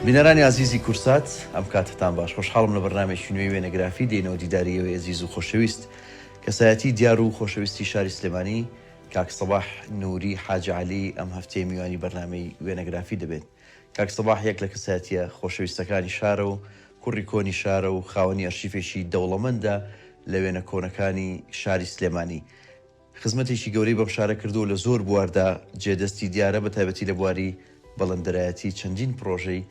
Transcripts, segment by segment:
بینەرانی عزیزی کورسات ئەم کاتتان باش خۆشحاڵم لە بەرنامێکی نوێی وێنەگرافی دێنەوە دیداریەوەی عزیز و خۆشەویست کەسایەتی دیار و خۆشەویستی شاری سلێمانی کاک سەباح نووری حاج عەلی ئەم هەفتەی میوانی بەرنامەی وێنەگرافی دەبێت. کاک سەباح یەک لە کەسایەتیە خۆشەویستەکانی شارە و کوڕی کۆنی شارە و خاوەنی ئەرشیفێکی دەوڵەمەندە لە وێنە کۆنەکانی شاری سلێمانی. خزمەتێکی گەورەی بەم شارە کردو لە زۆر بواردا جێدەستی دیارە بە تایبەتی لە بواری بەڵندەرایەتی چەندین پرۆژەی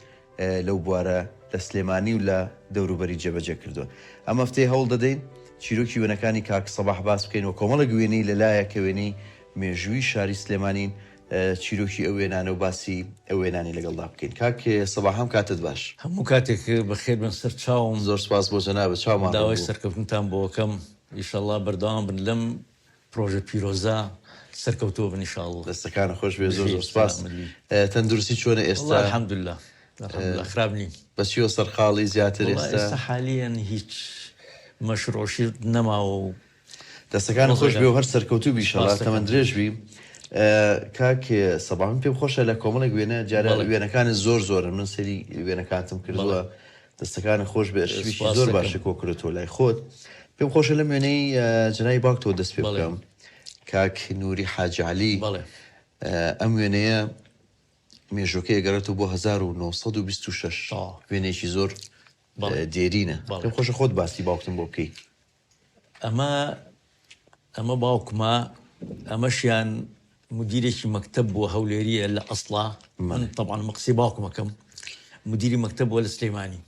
لەو بوارە لە سلێمانی و لە دەوروبەری جێبەجێ کردووە. ئەم هەفتەی هەوڵ دەدەین چیرۆکی وێنەکانی کاک سەباح باس بکەین و کۆمەڵە وێنەی لەلایەکە وێنەی مێژووی شاری سلێمانین چیرۆکی ئەو وێنانە و باسی ئەو وێنانی لەگەڵدا بکەین. کاک سەباح هەم کاتت باش. هەموو کاتێک بەخێر بن سەر چاوم. زۆر سپاس بۆ جەنابەت چاومان داوای سەرکەوتنتان بۆکەم ئینشەڵڵا بەردەوام بن لەم پرۆژە پیرۆزە سەرکەوتووە بن ئینشەڵڵا. دەستەکانە خۆش بێ زۆر زۆر سپاس. تەندروستی چۆنە ئێستا؟ الحەمدوللا خراپ نین. بەچیوە سەرخاڵی زیاتر ئێستا حالیان هیچ مەشڕۆشی نەماوە و دەستەکانە خۆش بێ و هەر سەرکەوتوو بیشەڵا تەمەند درێژ بی. کاک سەباح من پێم خۆشە لە کۆمەڵێک وێنە جارە وێنەکانی زۆر زۆرن من سەری وێنەکاتم کردووە دەستەکانە خۆش بێ ئەرشیفێکی زۆر باشە کۆکرێتەوە لای خۆت. پێم خۆشە لەم وێنەی جەنای باوکتەوە دەست پێ بکەم کاک نووری حاج عەلی. ئەم وێنەیە مێژۆکەی گەڕێتەوە بۆ 1926 وێنێکی زۆر دێرینە. پێم خۆشە خۆت باسی باوکتم بۆ بکەی. ئەمە باوکمە ئەمەشیان مدیرێکی مەکتەب بووە هەولێریە لە ئەسڵا. من طبعا مەقسی باوکمەکەم مدیری مەکتەب بووە لە سلێمانی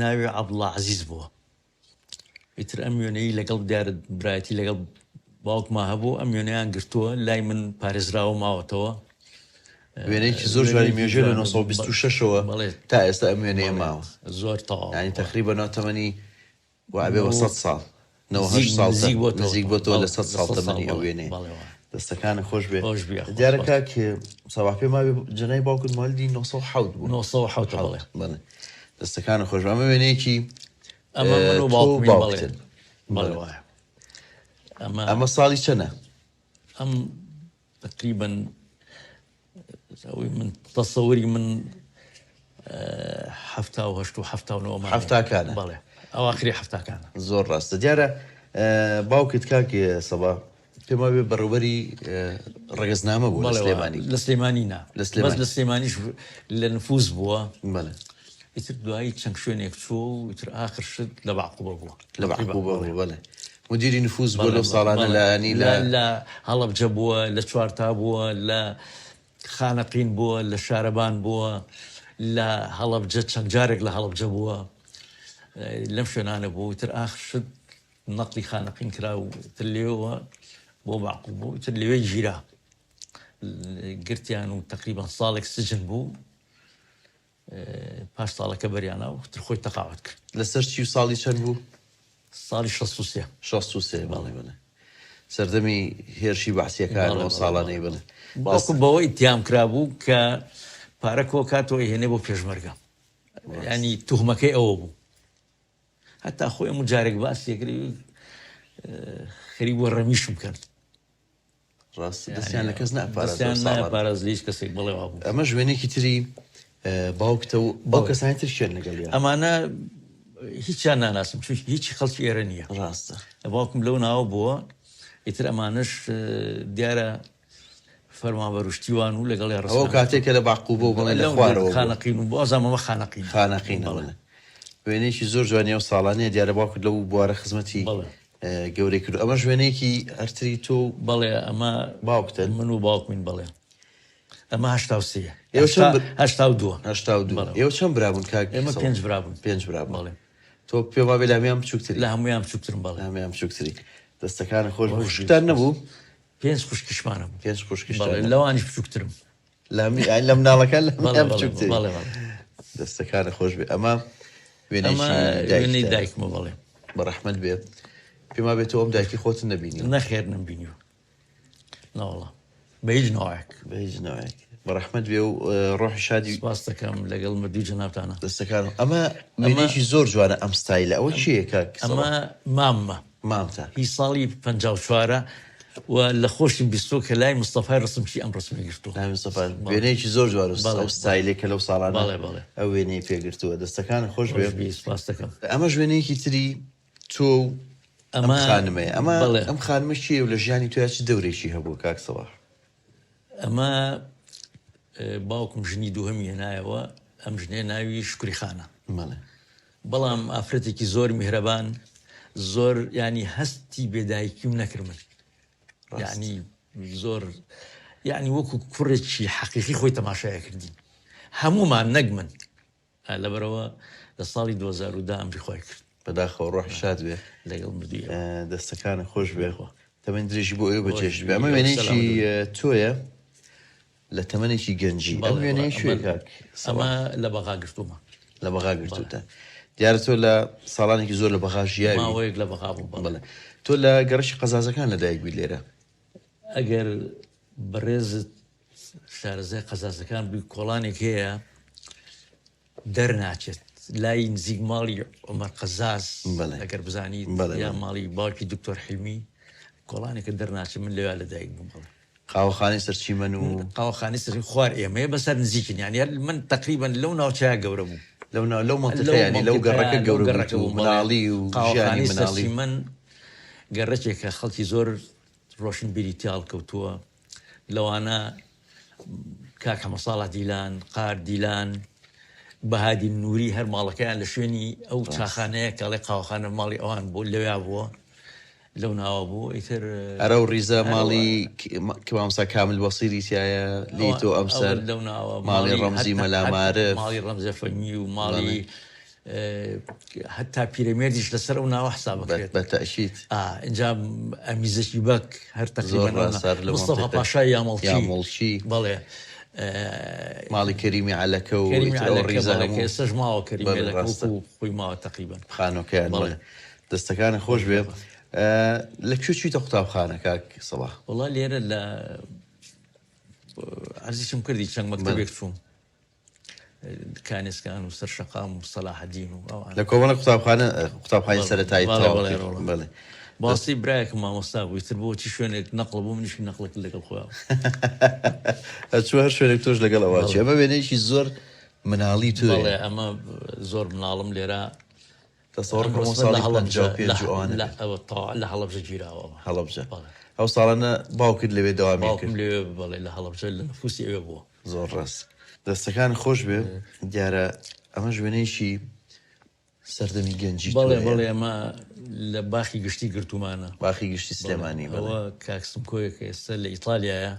ناوی عەبدوڵڵا عەزیز بووە. ئیتر ئەم وێنەی لەگەڵ دیارە برایەتی لەگەڵ باوکما هەبوو ئەم وێنەیان گرتووە لای من پارێزراوە ماوەتەوە. وێنەیەکی زۆر جوانی مێژێ لە 1926ەوە تا ئێستا ئەم وێنەیە ماوە زۆر تەواو ینی تەقریبەن ناوتەمەنی وابێ 100 ساڵ 98 ساڵ نزیک بۆ تۆ لە 100 ساڵ تەمەنی ئەو وێنەیە. دەستەکانە خۆش بێ. دیارە کاک سەباح پێم وابێ جەنای باوکت ماڵی 1970 بوو. 1970 بڵێ دەستەکانە خۆش ئەمە وێنەیەکی ئەمە باوکتن. ئەمە ساڵی چەنە؟ ئەم تقریبا من تەسەوری من 1970 بەڵێ ئەواخری 70 زۆر ڕاستە. دیارە باوکت کاک سەباح پێم وابێ بەڕێوەبەری ڕێگەزنامە بوو لە سلێمانی. لە سلێمانی نا بەس لە سلێمانیش لە نفوس بووە. ئیتر دوایی چەند شوێنێک چوو و ئیتر ئاخر شت لە باعقوبە بووە. لە باعقوبە بڵێ مدیری نفوس بووە لەو ساڵانە لانی لە هەڵەبجە بووە لە چوارتا بووە لە خانەقین بووە لە شارەبان بووە لە هەڵەبجە چەند جارێک لە هەڵەبجە بووە لەم شوێنانە بوو. ئیتر ئاخر شت نەقلی خانەقین کرا و تر لێوە بۆ باعقوب بوو. ئیتر لەوێ گیرا گرتیان و تقریبا ساڵێک سجن بوو. پاش ساڵەکە بەریانە و تر خۆی تەقاوەت کرد. لەسەر چی و ساڵی چەند بوو؟ ساڵی 63 بەڵێ سەردەمی هێرشی بەعسیەکانەوە ساڵانەی بڵێ. باوکم بەوە ئیتیام کرابوو کە پارە کۆ کاتەوە هێنێ بۆ پێشمەرگە ینی توهمەکەی ئەوە بوو. هەتا خۆی هەموو جارێک باسیەکری خەریک بۆ ڕەمیشم کرد. ڕاستی دەستیان لە کەس ناپارێز لێش کەسێک بڵێ وا بوو. ئەمە ژوێنێکی تری باوکتە و باو کەسانی تر شوێن لەگەڵ ئەمانە هیچیان ناناسم چون هیچی خەڵکی ئێرە نییە. ڕاستە باوکم لەو ناوە بووە. ئیتر ئەمانش دیارە فەرمانبەروشتیوان و لەگەڵی ڕەوە کاتێکە لە باعقوبە و بڵێ لە خوارەوە خانەقین و بۆ ئازامەوە خانەقینە بڵێ وێنێکی زۆر جوانیە و ساڵانەیە دیارە باوکت لەو بوارە خزمەتی گەورەی کرد. ئەمە ژوێنێکی هەرتری تۆ بەڵێ ئەمە باوکتە من و باوکمین بڵێ ئەمە 83 ئێوە چەند برابوون کاک؟ ئێمە 5 برابوون. 5 برابوون بڵێ. تۆ پێم وابێ لە هەمویان بچووکتری؟ لە هەمویان بچووکترم بەڵێ هەمویان بچووکتری. دەستەکانە خۆش خوشکتان نەبوو؟ 5 خوشکیشمانە بوو. 5 خوشکیشمان لەوانیش بچووکترم لە مناڵەکان لە بچووکتری. دەستەکانە خۆش بێ. ئەمە وێنەی دایکمە بەڵێ بەڕەحمەت بێ. پێم وابێت تۆ ئەم دایکی خۆتن نەبینی؟ نەخێر نەمبینیوە ناوەڵا بە هیچ ناوایەک بەڕەحمەت بێ و ڕۆحی شادی سپاس دەکەم لەگەڵ مردوی جەنابتانە. دەستەکان ئەمە وێنێکی زۆر جوانە ئەم ستایلە. ئەوە چییە کاک؟ ئەمە مامتە مامتە هی ساڵی 54 ولا خوش بيستوك لاي مصطفى رسم شيء ام رسمي قرتو لا مصطفى بينيش زور جوارس او ستايلك لو صالانه بالي او ويني بيقرتو دستكان خوش بي سپاسەکەم اما جوينيكي تري تو ام خانمه اما ام خانمه شي ولا ژیانی تو چ دوري شي هبو کاک صباح اما باوكم ژنی دووهەمی هێنایەوە ئەم ژنێ ناوی شکری خانە بەڵام ئافرەتێکی زۆر میهرەبان زۆر ینی هەستی بێدایکیم نەکردمن یعنی زۆر یعنی وەکو کوڕێکی حەقیقی خۆی تەماشایە کردی هەمومان نەک من لەبەرەوە لە ساڵی 2010 ئەمری خۆی کرد بەداخەوە ڕۆح شاد بێ لەگەڵ مردوویە دەستەکانە خۆش بێ تەمەن درێژی بۆ ئێوە بەچێش بێ ئەمە وێنەیەکی تۆیە لە تەمەنێکی گەنجی ئەم وێنەیە شوێ کاک ئەمە لە بەغا گرتومە لە بەغا گرتوتە دیارە تۆ لە ساڵانێکی زۆر لە بەغا ژیاوی ماوەیەک لە بەغا بوو بەڵێ تۆ لە گەڕەشی قەزازەکان لەدایک بووی لێرە ئەگەر بەڕێزت شارەزای قەزازەکان بووی کۆڵانێک هەیە دەرناچێت لای نزیک ماڵی عومەر قەزاز ئەگەر بزانیت یا ماڵی باوکی دکتۆر حیلمی کۆڵانێکە دەرناچێت من لەوێ لەدایک بووم بڵێ قاوەخانەی سەرچیمەن و قاوەخانەی سەر خوار ئێمەیە بەسەر نزیکن یعنی من تقریبا لەو ناوچەیە گەورە بوو لەو منطقەیە ینی لەو گەڕەکە گەورە بوو مناڵی و ژیانی مناڵی من گەڕەکێکە خەڵکی زۆر ڕۆشنبیری تیاڵ کەوتووە لەوانە کاک حەمەساڵح دیلان قار دیلان بەهادی نووری هەر ماڵەکەیان لە شوێنی ئەو چاخانەیە کاڵێ قاوەخانە ماڵی ئەوان بۆ لەوێ بووە لەو ناوە بوو ئیتر ئەرە و ڕیزە ماڵی کمامسا کامل وەسیری تایە لیتۆ ئەمسەر لەو ناوە ماڵی ڕەمزی مەلامارف ماڵی ڕەمزە فەنی و ماڵی حتا پیرەمێردیش لەسەر ئەو ناوە حساب بکرێت بەتەشیت اینجا ئەمیزەکی بەک هەر تەقریبەن مستەفا پاشای یامەڵچی بەڵێ ماڵی کەریمی عەلەکە و ڕیزە هەموو ئێستاش ماوە کەریمێلەکە خۆی ماوە تەقریبەن خانۆکەیان دەستەکانە خۆش بێ لەکوێ چوویتە قوتابخانە کاک سەباح وەڵا لێرە لە عەرزیشم کردی چەند مەکتەبێک چووم کانێسکان و سەر شەقام و سەلاحەدین و لە کۆمەڵە قوتابخانەی سەرەتایی بەڵێ باسی برایەکە مامۆستا بوو ئیتر بۆچی شوێنێک نەقڵ بوو منیشی نەقڵێک لەگەڵ خۆیان ئەچوو هەر شوێنێک تۆش لەگەڵ ئەوواچی ئەمە وێنەیەکی زۆر مناڵی توێ ئەمە زۆر مناڵم لێرە لە هەڵەبجە گیراوە هەڵەبجە ئەو ساڵانە باوکرد لەوێ داوامی کرد لێ بەڵێ لە هەڵەبجە لە نفوسی ئەوێ بووە زۆر ڕاست دەستەکان خۆش بێ دیارە ئەمە ژوێنەیەکی سەردەمی گەنجی بەڵێ ئەمە لە باخی گشتی گرتومانە باخی گشتی سلێمانی ئەوە کاک سمکۆیەکە ئێستا لە ئیتالیایە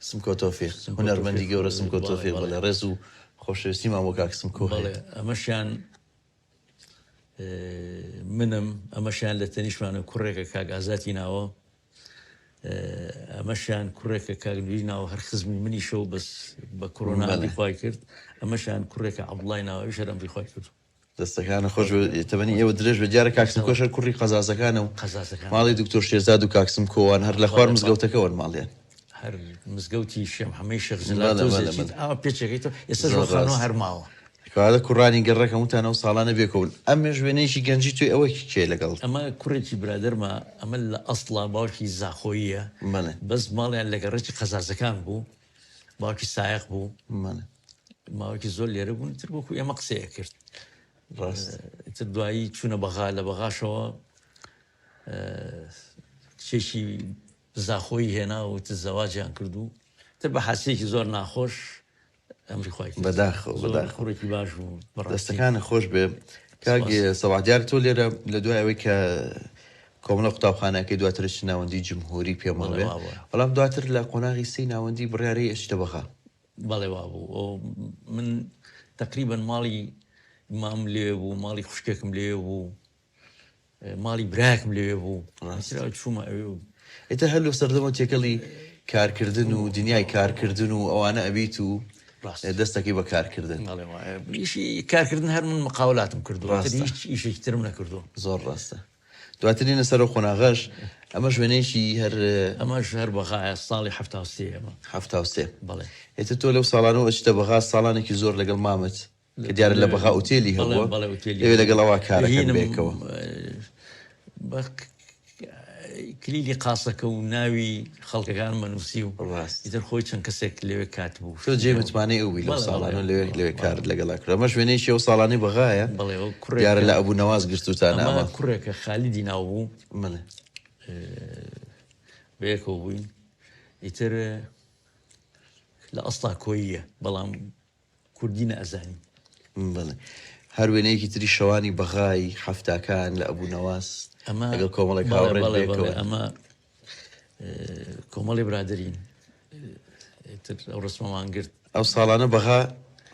سمکۆ تۆفیق هونەرمەندی گەورە سمکۆ تۆفیق بەڵێ ڕێز و خۆشەویستی مامۆ کاک سمکۆ ئەمەشیان منم ئەمەشیان لە تەنیشمانە کوڕێکە کاک ئازاتی ناوە ئەمەشیان کوڕێکە کاگوی ناوە هەر خزمی منی شەو بەس بە کۆرۆنا ئەمریخوای کرد ئەمەشیان کوڕێکە عەبدوڵای ناوە شەر ئەمریخوای کرد دەستەکانە خۆش تەمەنی ئێوە درێژ بە دیارە کاکسم کۆشەر کوڕی قەزازەکانە و ماڵی دکتۆر شێرزاد و کاکسم کۆوان هەر لە خوار مزگەوتەکەون ماڵیان هەر مزگەوتی شێم هەمەی شێخ زلات ئەوە پێچەکەیتەوە ئێستا ژۆخانەوە هەر ماوە کەواتە کوڕانی گەڕەکە وتانە و ساڵانە بێکەون ئەمە ژوێنەیەکی گەنجی توی ئەوە کێ لەگەڵ ئەمە کوڕێکی برادەرمە ئەمە لە ئەسڵا باوکی زاخۆییە بەس ماڵیان لە گەڕێکی قەزازەکان بوو باوکی سایق بوو ماوەکی زۆر لێرە بوون تر بۆکو ئێمە قسەیە کرد تر دوایی چوونە بەغا لە بەغاشەوە کچێکی زاخۆی هێنا و تر زەواجیان کردو تر بە حاسەیەکی زۆر ناخۆش ئەمریخوای بەداخڕێکی باش بوو دەستەکانە خۆش بێ کاگێ سەباح دیار تۆ لێرە لە دوای ئەوەی کە کۆمەڵە قوتابخانەکەی دواترش ناوەندی جمهوری پێمەڵێ بەڵام دواتر لە قۆناغی سەی ناوەندی بڕیارەی ئەچتە بەغا بەڵێ وابوو من تقریبا ماڵی مام لێ بوو ماڵی خوشکێکم لێ بوو ماڵی براکم لێ بوو چوومە ئەوێ بوو ئێتە هەر لە سەردەمە تێکەڵی کارکردن و دنیای کارکردن و ئەوانە ئەبیت و دەستەکەی بە کارکردن ئیشی کارکردن هەر من مقاولاتم کردو هیچ ئیشێکی ترم نەکردو زۆر ڕاستە دواترینە سەر و خۆناغەش ئەمە ژوێنەیەکی ئەمەش هەر بەغایە ساڵی هەفتاوسێ بەڵێ ئێتە تۆ لەو ساڵانەوە ئەچتە بەغا ساڵانێکی زۆر لەگەڵ مامت کە دیارە لە بەغا ئوتێلی هەبووە لەوێ لەگەڵ ئەوە کارەکەن بێکەوە کلیلی قاسەکە و ناوی خەڵکەکانمە نووسی و ڕاست ئیتر خۆی چەند کەسێک لەوێ کاتبوو تۆ جێ متمانەی ئەوی لەو بەڵێ، ساڵانە بەڵێ. لەوێ کار لەگەڵا کرد ئەمە شوێنەیەکی ئەو ساڵانەی بەغایە بەڵێ ئەو دیارە لە کوڕێکە ئەبوو نەواز گرتوتانە ئەمە ئەمە کوڕێکە خالیدی ناو بوو بڵێ بەیەکەوە بووین ئیتر لە ئەسڵا کۆییە بەڵام کوردی نەئەزانی بڵێ هەر وێنەیەکی تری شەوانی بەغای هەفتاکان لە ئەبوو نەواز ئەمە لەگەڵ کۆمەڵێک بەڵێ، هاوڕێک بەڵێ، بێکەوە. بەڵێ، ئەمە کۆمەڵی برادرین ئیتر ئەو ڕسمەمان گرت ئەو ساڵانە بەغا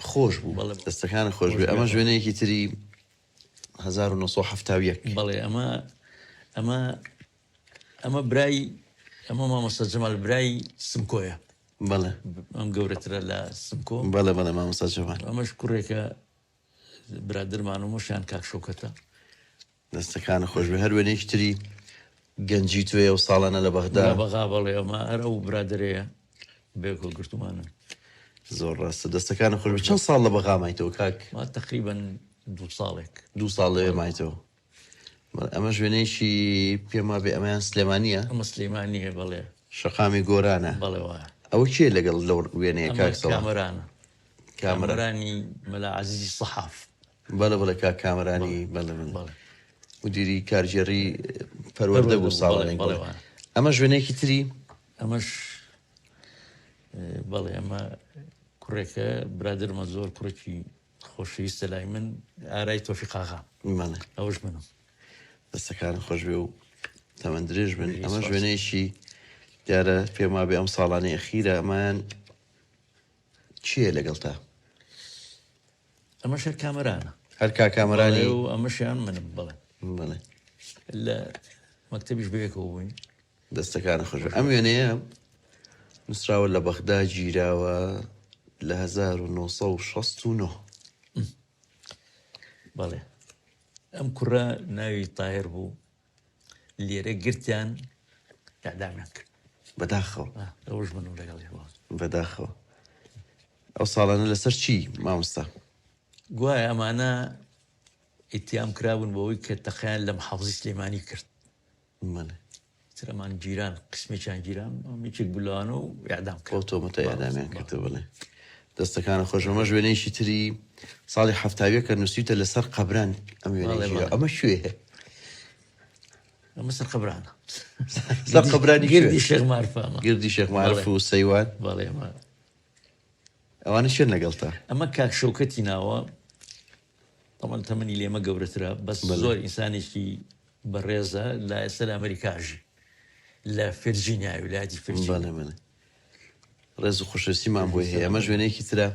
خۆش بوو بەڵێ. دەستەکانە خۆش بێ ئەمە ژوێنەیەکی تری 1970 بەڵێ ئەمە برای ئەمە مامۆستا جەمال برای سمکۆیە بەڵێ ئەم گەورەترە لە سمکۆ بەڵێ بەڵێ مامۆستا جەمال ئەمەش کوڕێکە برادرمان و مۆشیان کاک شەوکەتە دەستەکانە خۆش بێ هەر وێنەیەکی تری گەنجی توێ و ساڵانە لە بەغدا لە بەغا بەڵێ ئەمە هەر ئەو برادرەیە بێکۆ گرتومانە زۆر ڕاستە دەستەکانە خۆش بێ چەند ساڵ لە بەغا مایتەوە کاک ما تقریبەن 2 ساڵێک 2 ساڵ لەوێ مایتەوە ئەمە ژوێنەیەکی پێما بێ ئەمەیان سلێمانیە ئەمە سلەیمانیە بەڵێ شەقامی گۆرانە بەڵێ وایە ئەوە کێ لەگەڵ لەو وێنەیە ئەمە کاک سەڵام کامەرانە کامەرانی مەلا عەزیزی سەحاف بەڵێ بڵێ کاک کامەرانی بەڵێ بەڵێ مدیری کارژێڕی پەروەردە بوو ساڵانێک بەڵێ بڵێ وایە ئەمە ژوێنەیەکی تری ئەمەش بەڵێ ئەمە کوڕێکە برادرمە زۆر کوڕێکی خۆشەویستە لای من ئارای تۆفیق ئاغا بەڵێ ئەوش منم دەستەکان خۆش بێ و تەمەند درێژ بن ئەمە ژوێنەیەکی دیارە پێما بێ ئەم ساڵانەی ئەخیرە ئەمان چییە لەگەڵ تا ئەمەش هەر کامەرانە هەر کاکامەرانی و ئەمەشیان منم بڵێ بڵێ لە مەکتەبیش بەیەکەوە بووین دەستەکانە خۆش بێ ئەم وێنەیە نووسراوە لە بەغدا گیراوە لە 1969 بەڵێ ئەم کوڕە ناوی تاهر بوو لێرە گرتیان ئەعدامیان کرد بەداخەوە ئەوش منم لەگەڵێەوە بەداخەوە ئەو ساڵانە لەسەر چی مامۆستا گوایە ئەمانە ئیتیام کرابوون بەوەی کە تەقیان لە محافزی سلێمانی کرد بڵێ ترەمان جیران قسمێکیان جیران میچێک بلوانە و ئەعدام کرد ئەو تۆمەتە ئەدامیان کردە بڵێ دەستەکانە خۆشەمە ژوێنەیەکی تری ساڵی هەفتاویە کە نووسیتە لەسەر قەبران ئەم وێنەیە ئەمە شوێ ئەمە سەر قەبرانە لە قەبرانی گردی شێخ مارفامە گردی شێخ معرف و سەیوان بەڵێ ئەمە ئەوانە شوێن لەگەڵ تا ئەمە کاک شەوکەتی ناوە تەمەن تەمەنی لێمە گەورەترە بەس زۆر ئینسانێکی بەڕێزە لە ئێستا لە ئەمریکاژی لە فێرجینیا ویلایەتی فێرجینیا بەڵێ ڕێز و خۆشەویستیمان بۆی هەیە ئەمە ژوێنەیەکی ترە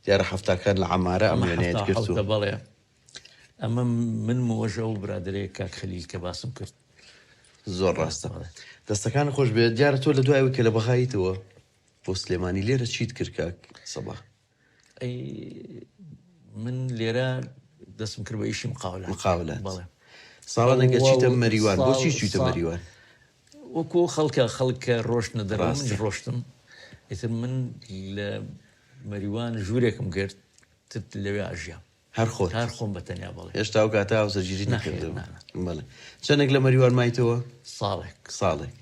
دیارە هەفتاکان لە عەمارە ئەم وێنەیەت گرتووە بەڵێ ئەمە من مۆژە و برادرەیە کاک خەلیل کە باسم کرد زۆر ڕاستە دەستەکان خۆش بێت دیارە تۆ لە دوایەوە کە لە بەغاییتەوە بۆ سلێمانی لێرە چیت کرد کاک سەبا ئەی من لێرە دەستم کرد بە ئیشی مقاولات بەڵێ ساڵانێکە چیتە مەریوان بۆچی چیتە مەریوان وەکو خەڵکە ڕۆشتنە دەڕ من ڕۆشتم ئیتر من لە مەریوان ژوورێکم کرد لەوێ ئاژیان هەر خۆت هەر خۆم بەتەنیا بڵێ هێشتا و کاتا هاوسەرگیری نەکردەوە بەڵێ چەندێک لە مەریوان مایتەوە ساڵێک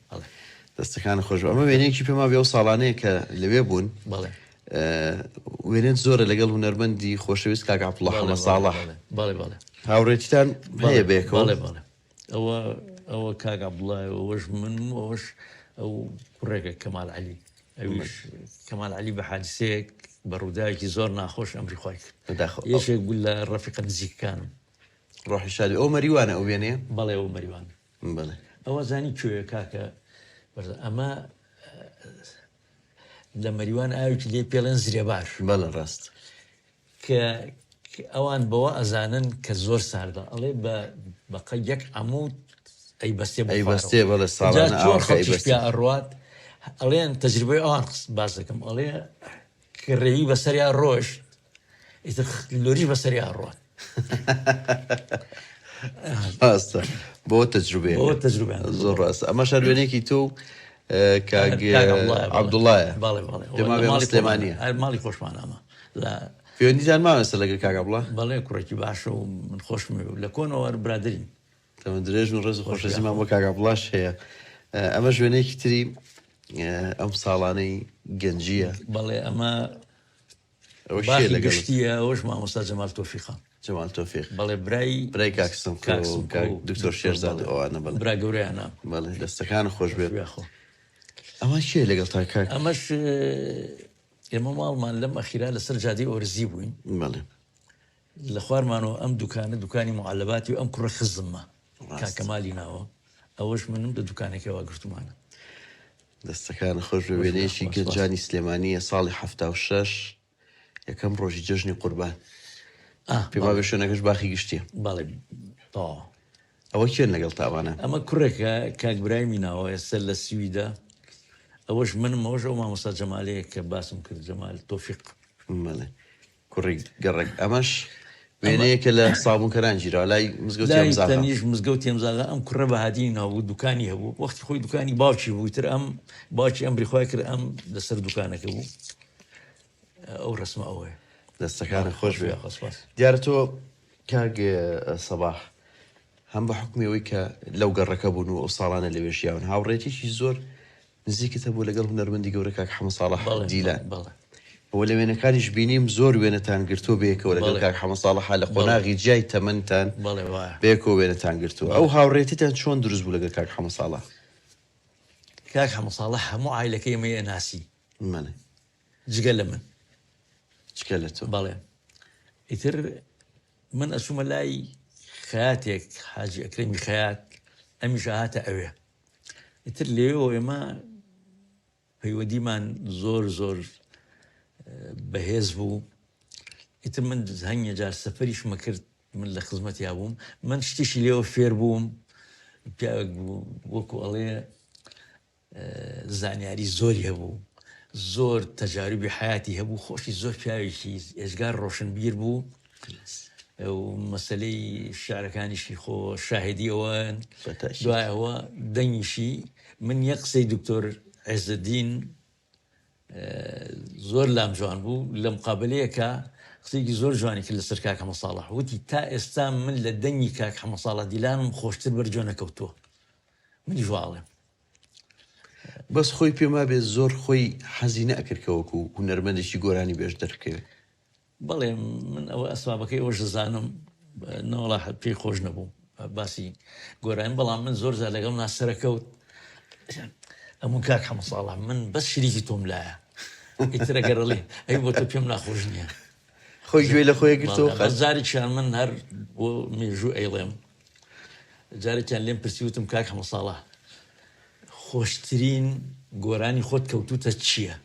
دەستەکانە خۆش ئەمە وێنەیەکی پێما بێ و ساڵانەیە کە لەوێ بوون بەڵێ وێنێت زۆرە لەگەڵ هونەرمەندی خۆشەویست کاک عەبدوڵڵا حەمەد ساڵح بەڵێ بەڵێ هاوڕێتیتان هەیە بێکەوە بەڵێ ئەوە کاک عەبدوڵڵای ئەوەش من ئەوەش ئەو کوڕێکە کەمال عەلی ئەویش کەمال عەلی بە حادسەیەک بە ڕووداوێکی زۆر ناخۆش ئەمری خۆی کرد یەکێک بوو لە ڕەفیقە نزیکەکانم ڕۆحی شادی ئەو مەریوانە ئەو وێنەیە بەڵێ ئەو مەریوان بەڵێ ئەوە زانی کوێیە کاکە ئەمە لە مەریوان ئاوێکی لێ پێڵێن زرێبار بەڵێ ڕاست کە ئەوان بەوە ئەزانن کە زۆر ساردە ئەڵێ بەقە یەک عەموود ئەیبەستێ بەڵێ ساڵانە پیا ئەڕوات ئەڵێن تەجربەی ئەوان باس دەکەم ئەڵێ کڕێوی بەسەریا ڕۆژ ئیتر لۆریش بەسەریا ڕوات ڕاستە بۆ تەجروبێ زۆر ڕاستە ئەمە شەروێنێکی تۆ کاک عەبدوڵڵایە بەڵێ سلێمانیە ماڵی خۆشمان ئەمە پەیوەندیتان ماوەسە لەگەڵ کاک عەبدوڵڵا بەڵێ کوڕێکی باشە و من خۆشم لە کۆنەوە برادرین تەمەن درێژ و ڕێز و خۆشەویستیمان بۆ کاک عەبدوڵڵاش هەیە. ئەمە ژوێنەیەکی تری ئەم ساڵانەی گەنجیە. بەڵێ ئەمە ئەوە باخی لەگەڵ گشتیە، ئەوش مامۆستا جەمال تۆفیقە. جەمال تۆفیق بەڵێ برای کاک سمکۆ و کاک دکتۆر شێرزاد ئەوانە. بەڵێ برا گەورەیانە. بەڵێ دەستەکان خۆش بێت. ئەمە چیە لەگەڵ تا کاک؟ ئەمەش ئێمە ماڵمان لەم ئەخیرا لەسەر جادەی ئۆرزی بووین. بەڵێ لە خوارمانەوە ئەم دوکانە دوکانی معلباتی و ئەم کوڕە خزممە کاکەمالی ناوە، ئەوەش منم لە دوکانێکەوە گرتومانە. دەستەکان خۆش بە وێنەیەکی گەنجانی سلێمانیە ساڵی 76 یەکەم ڕۆژی جەژنی قوربان. پێما بێ شوێنەکەش باخی گشتیە. بەڵێ ئەوە کێن لەگەڵ تاوانە؟ ئەمە کوڕێکە کاک برایمی ناوە ئێستا لە سویدا، ئەوەش منم ئەوەش ئەو مامۆستا جەمالەیە کە باسم کرد، جەمال تۆفیق. بەڵێ کوڕی گەڕێک. ئەمەش وێنەیەکە لە سابوونکەران گیرا لای مزگەوتی ئەمزاغا. تەنیش مزگەوتی ئەمزاغا ئەم کوڕە بەهادی ناوبوو، دوکانی هەبوو، وەختی خۆی دوکانی باوکی بوو، تر ئەم باوکی ئەمری خۆی کرد ئەم لەسەر دوکانەکە بوو. ئەو ڕسمە ئەوەیە. دەستەکانە خۆش بێ. دیارە تۆ کاک سەباح هەم بە حکومەوەی کە لەو گەڕەکە بوون و ئەو ساڵانە لەوێشیاون هاوڕێتێکی زۆر نزیکتە بوو لەگەڵ هونەرمەندی گەورە کاک حەمەد ساڵح دیلان. ئەوە لە وێنەکانیش بینیم زۆر وێنەتان گرتو بێکەوە لەگەڵ کاک حەمەد ساڵح لە قۆناغی جای تەمەنتان بێکەوە وێنەتان گرتو. ئەو هاوڕێتیتان چۆن دروست بوو لەگەڵ کاک حەمەد ساڵح؟ کاک حەمەد ساڵح هەموو عایلەکەی ئێمەیە ناسی. مەڵێ جگە لە من. جگە لە تۆ؟ بەڵێ. ئیتر من ئەچوومە لای خەیاتێک حاجی ئەکرەمی خەیات، ئەمیش هاتە ئەوێ. ئیتر لێەوە ئێمە پەیوەندیمان زۆر زۆر بەهێز بوو. ئیتر من هەنگە جار سەفەریشمە کرد، من لە خزمەتیا بووم، من شتیشی لێەوە فێر بووم، پیاوێک بوو وەکو ئەڵێ زانیاری زۆری هەبوو، زۆر تەجاروبی حیاتی هەبوو، خۆشی زۆر پیاوێکی ئێژگار ڕۆشنبیر بوو و مەسلەی شعرەکانیشی خۆ شاهدی ئەوەن. دوایەوە دەنگیشی من یەک قسەی دکتۆر عێزەدین زۆر لام جوان بوو لە مقابلەیەکە قسەیەکی زۆر جوانی کرد لەسەر کاک حەمەد ساڵح، وتی تا ئێستا من لە دەنگی کاک حەمەد ساڵح دیلانم خۆشتر بەرجۆ نەکەوتووە. منی ژواڵێم بەس خۆی پێما بێت زۆر خۆی حەزی نەکردکەوەکو و هونەرمەندێکی گۆرانی بێژ دەرکەوێت. بەڵێ من ئەوە ئەسبابەکەی ئەوەش دەزانم، نەوەڵا پێی خۆش نەبوو باسی گۆرانی، بەڵام من زۆر زار لەگەڵ ناسەرەکەوت ئەمون کاک حەمەد ساڵح من بەس شریکی تۆم لایە، ئیترە گەڕەڵێ ئەی بۆ تۆ پێم ناخۆش نییە. خۆی گوێ لە خۆی گرتەوە. جارێکیان من هەر بۆ مێژوو ئەیڵێم، جارێکیان لێم پرسیوتم کاک حەمەد ساڵح خۆشترین گۆرانی خۆت کەوتوتە چییە؟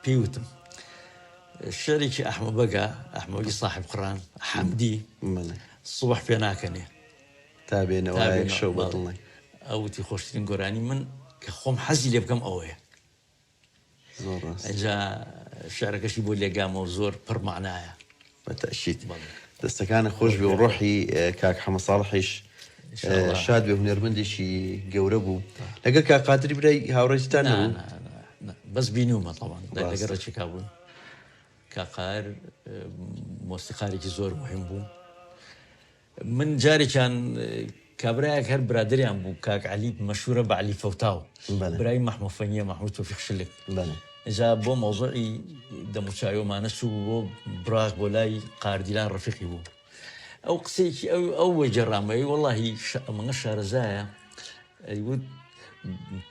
پێیوتم شعرێکی ئەحمە بەگا، ئەحمەدی صاحب قورآن حەمدی سوبح پێ ناکەنێ تا بێنەوە شەو بەدڵنی. ئەوتی خۆشترین گۆرانی من کە خۆم حەزی لێ بکەم ئەوەیە. ئەجا شعرەکەشی بۆ لێگامەوە زۆر پڕمانایە. بەتەشید دەستەکانە خۆش بێ و ڕۆحی کاک حەمەد ساڵحیش شاد بێ، هونەرمەندێکی گەورە بوو. لەگەر کاک قادری برای هاوڕێتیتان نەبوو؟ بەس بینیومە تەواو لەگەر ڕێچێکا بوون. کاقار مۆسیقارێکی زۆر مهم بوو. من جارێکیان کابرایەک هەر برادریان بوو، کاک عەلی مەشهورە بە عەلی فەوتاو، برای مەحموود فەنیە، مەحموود تۆفیق شلک. ئێجا بۆ مەوزوعی دەموچاویەمانە چوو بۆ براق بۆ لای قاردیلان ڕەفیقی بوو. ئەو قسەیەکی ئەو وەجێڕامەی وەڵاهی ئەمەنە شارەزایە، ئەیوت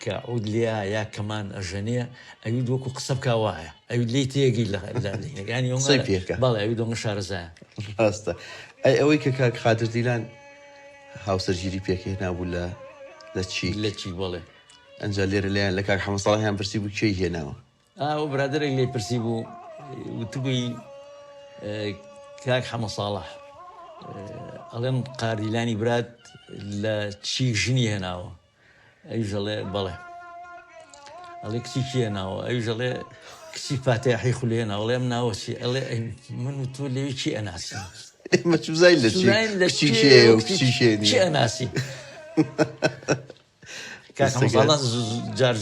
کە عود لێە یا کەمان ئەژەنێ، ئەوی وەکو قسە بکا وایە، ئەوی لێی تێگەی لەگانی بەڵێ ئەوی دۆنگە شارەزایە. ڕاستە. ئەی ئەوەی کە کاک قادر دیلان هاوسەرگیری پێکهێنا بوو لە چی؟ لە چی بەڵێ. ئەنجا لێرە لایەن لە کاک حەمەد ساڵحیان پرسی بوو کێی هێناوە؟ ئەو برادرێک لێ پرسی بوو، وتبووی کاک حەمەد ساڵح ئەڵێن قاردیلانی برات لە چی ژنی هێناوە؟ ئەویش ئەڵێ بەڵێ. ئەڵێ کچی چی هێناوە؟ ئەویش ئەڵێ کچی فاتحی خولی هێناوە. ئەڵێ ئەم ناوە چی؟ ئەڵێ من و تۆ لێوی چی ئەناسی؟ ئێمە چ بزانین لە چی چێ و کچی شێنی چی ئەناسی؟ کاک حەمەد ساڵح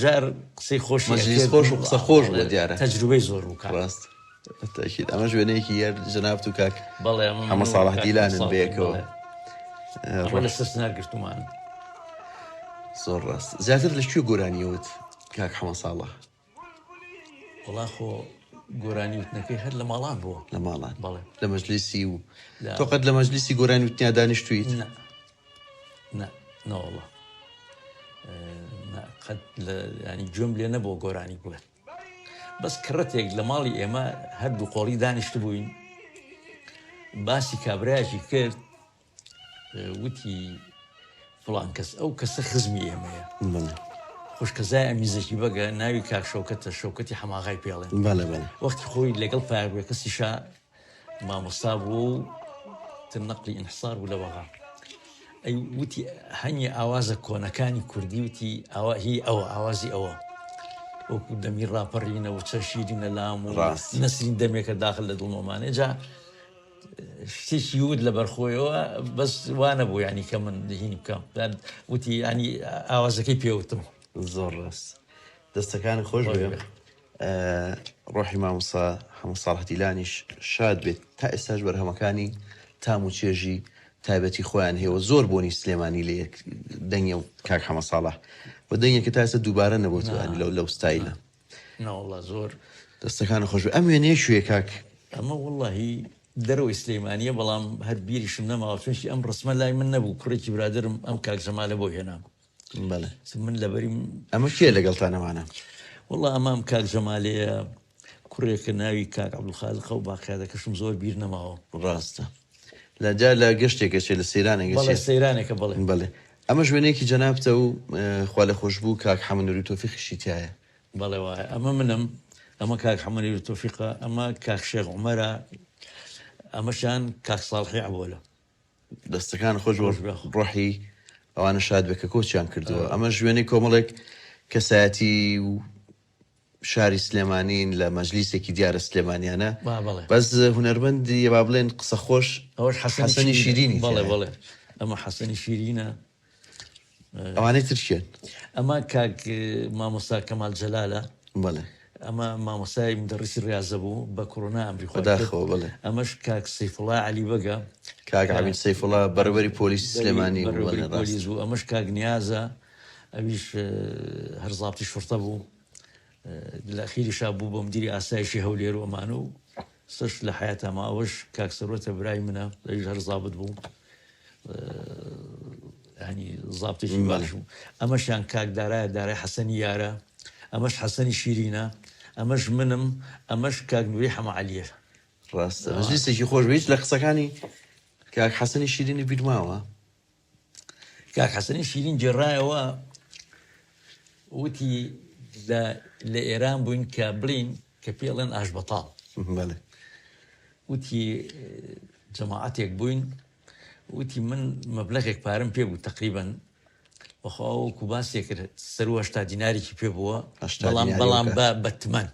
جار قسەی خۆشی مەجلیس خۆش و قسە خۆش بوو دیارە، تەجروبەی زۆر بوو. ڕاست بەتەکید ئەمە ژوێنەیەکی یار جەناب و کاک بەڵێ حەمەد ساڵح دیلانن بەیەکەوە. ولا استثناء قلت معنا زۆر ڕاست زیاتر لەکوێ گۆرانیەوت کاک حەمەساڵە والله خو گۆرانی وتنەکەی هەر لە ماڵان بووە لە ماڵان بەڵێ لە مەجلیسی و تۆ قەت لە مەجلیسی گۆرانی وتنیا دانیشتویت نا والله قەت ینی گوێم لێ نەبووە گۆرانی بڵێ بەس کڕەتێک لە ماڵی ئێمە هەردوو قۆڵی دانیشت بووین باسی کابرایەکی کرد وتی فڵان کەس ئەو کەسە خزمی ئێمەیە خوشکەزای ئەمیزەکی بەگە ناوی کاک شەوکەتە شەوکەتی حەماغای پێڵێن وەختی خۆی لەگەڵ پایگوێ کەسیشا مامۆستا بوو و نەقلی ئینحسار بوو لە وەغا ئەی وتی هەنی ئاوازە کۆنەکانی کوردی وتی هی ئەوە ئاوازی ئەوە وەکو دەمی ڕاپەڕینە و چە شیرینە لام و نەسرین دەمێکە داخل لە دڵمەمانێ جا شتێکی ود لە بەرخۆیەوە بەس وانە بوو ینی کە من دهینی بکەم وتی ینی ئاوازەکەی پێوتم زۆر ڕاست دەستەکانی خۆش بێ ڕۆحی مامۆستا حەمەساڵ هەتیلانیش شاد بێت تا ئێستاش بەرهەمەکانی تام و چێژی تایبەتی خۆیان هەیە و زۆر بۆنی سلێمانی لە یەک دەنگە و کاک حەمەساڵە و دەنگێکە تا ئێستا دووبارە نەبووتوانی لەو ستایلە ناوەڵڵا زۆر دەستەکانی خۆش بێ ئەم وێنەیە شوێ کاک ئەمە وەڵڵاهی دەرەوەی سلەیمانیە بەڵام هەر بیریشم نەماوە چونکی ئەم ڕسمە لای من نەبوو کوڕێکی برادرم ئەم کاک جەمالە بۆ هێنام من لەبەریم ئەمە کێ لەگەڵتانەوانە وەڵڵا ئەمام کاک جەمالەیە کوڕێکە ناوی کاک عەبدولخالق و باقیادەکەشم زۆر بیر نەماوە ڕاستە لەجا لە گەشتێکە چێ لە سەیرانێک سەیرانێکە بڵێ ئەمە ژوێنێکی جەنابتە و خوا لە خۆشببوو کاک حەمەنووری تۆفیقیشی تایە بەڵێ وایە ئەمە منم ئەمە کاک حەمەنووری تۆفیقە ئەمە کاک شێخ عومەرە ئەمەشان کاک ساڵحی عەبۆلە دەستەکان خۆش ڕۆحی ئەوانە شاد بێ کە کۆچیان کردووە ئەمە ژوێنەی کۆمەڵێک کەسایەتی و شاری سلێمانین لە مەجلیسێکی دیارە سلێمانیانە بەس هونەرمەندی با بڵێن قسە خۆش ئەوەش حەسەنی شیرینی بەڵێ ئەمە حەسەنی شیرینە ئەوانەی ترشێن ئەمە کاک مامۆستا کەمال جەلالە بەڵێ ئەمە مامۆستای مدەڕیسی ڕاضە بوو بە کۆڕۆنا ئەمریکا داخەوە بڵێ ئەمەش کاک سەیفوڵا عەلی بەگە کاک عەبید سەیفوڵا بەڕێوەری پۆلیسی سلێمانی بوو ئەمەش کاک نیازە ئەویش هەر زابطی شورتە بوو لە ئەخیریشا بوو بۆ مدیری ئاسایشی هەولێر و ئەمانە و سەش لە حیاتە ماوەش کاک سەرۆتە برای منە ئەویش هەر زابط بوو ینی زابطێکی باش بوو ئەمەشیان کاک دارای حەسەنی یارە ئەمەش حەسەنی شیرینە ئەمەش منم ئەمەش کاک نووری حەمەعەلیە ڕاستە مەجلیسێکی خۆش بێت لە قسەکانی کاک حەسەنی شیرینی بیرماوە کاک حەسەنی شیرین جێڕایەوە وتی لە ئێران بووین کە بڵین کە پێڵێن ئاش بەتاڵ وتی جەماعەتێک بووین وتی من مەبلەغێک پارەم پێ بوو تەقریبەن وەخواوەکو باسێک کرد سەر و 80 دیناریی پێ بووە بەڵام بە تمەن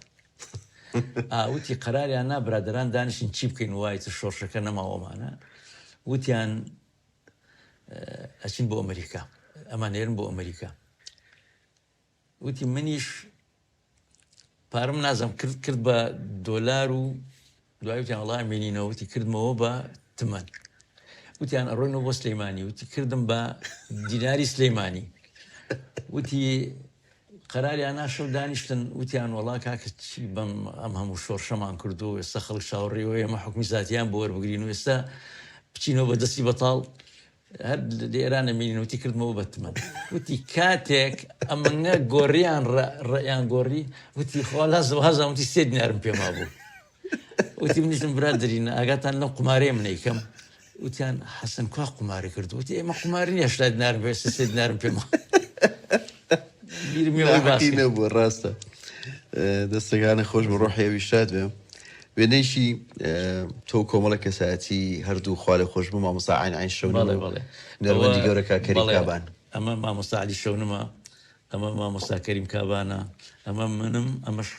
وتی قەراریان نا برادەران دانیشین چی بکەین وایتە شۆڕشەکە نەماوەمانە وتیان ئەچین بۆ ئەمریکا ئەمان هێرن بۆ ئەمریکا وتی منیش پارەم نازم کرد بە دۆلار و دوای وتیان وەڵای مێنینەوە وتی کردمەوە بە تمەن وتیان ئەڕۆینەوە بۆ سلەیمانی وتی کردم بە دیناری سلەیمانی وتی قەراریان ناشەو دانیشتن وتیان وەڵا کاکە چی بەم ئەم هەموو شۆڕشەمان کردو ئێستا خەڵک شاوەڕێەوە ئێمە حکمی زاتیان بۆ وەربگرین و ئێستا بچینەوە بە دەستی بەتاڵ هەر لە ئێرانە مێنین وتی کردمەوە بە تمەن وتی کاتێک ئەمەنگە گۆڕیان ڕێیان گۆڕی وتی خوا هەزم وتی 3 دینارم پێما بوو وتی منیشتم برادرینە ئاگاتان لەم قمارەیە منەیکەم وتیان حەسەن کوا قماری کردو وتی ئێمە قماری نیە 80 دینارم پێ 3 دینارم پێما بوو ڕاستە دەستەکانە خۆش بە ڕۆحێوی شاد بێ وێنەیشی تۆ کۆمەڵە کەسایەتی هەردوو خوالە خۆش بوو مامۆستا عین شەونە نەروەندی گەورەکە کەریم کابان ئەمە مامۆستا عەلی شەونمە ئەمە مامۆستا کەریم کابانە ئەمە منم ئەمەش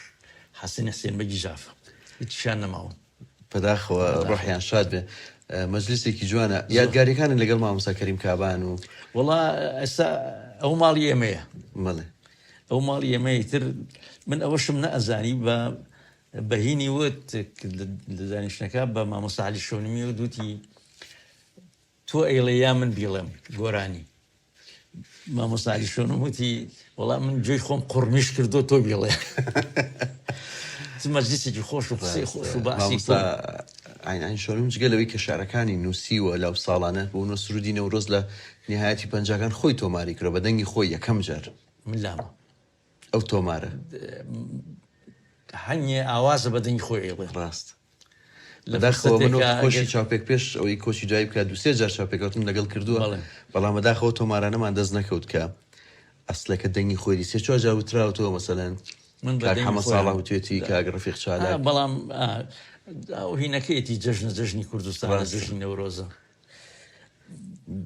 حەسەن حسێن بەگی ژافە هیچیشان نەماوە بەداخەوە ڕۆحیان شاد بێ مەجلیسێکی جوانە یادگاریەکانن لەگەڵ مامۆستا کەریم کابان و وەڵا ئێستا ئەو ماڵی ئێمەیە مەڵێ ئەو ماڵی ئێمەی تر من ئەوەشم نەئەزانی بەهینی وت لە دانیشتەکە بە مامۆستا عەلی شەونمی و دوتی تۆ ئەیڵێ من بیڵێم گۆرانی مامۆستا عەلیشۆنم وتی وەڵام من گوێی خۆم قوڕمیش کردو تۆ بیڵێ مەجلیسێکی خۆش و قسەی خۆش و باسی ئاین شۆنم جگە لەوەی کە شارەکانی نووسیوە لەو ساڵانە بۆ نۆ سرودی نەورۆز لە نهایەتی پەنجاکان خۆی تۆماری کرۆ بە دەنگی خۆی یەکەم جار من لامە ئەو تۆمارە هەنیێ ئاوازە بە دەنگی خۆی ئێڵێ ڕاست لەداخەوە من خۆشی چاپێک پێش ئەوەی کۆچی دوای بکات دوسێ جار چاپێکەوتم لەگەڵ کردووە بەڵام بەداخەوە تۆمارانەمان دەست نەکەوت کە ئەسلەکە دەنگی خۆی سێ چوار جار وتراوەوە مەسەلەن حەمە ساڵە وتێتی کاک ڕەفیق چالاک بەڵام ئەو هینەکەیەتی جەژنی کوردستان جەژنی نەورۆزە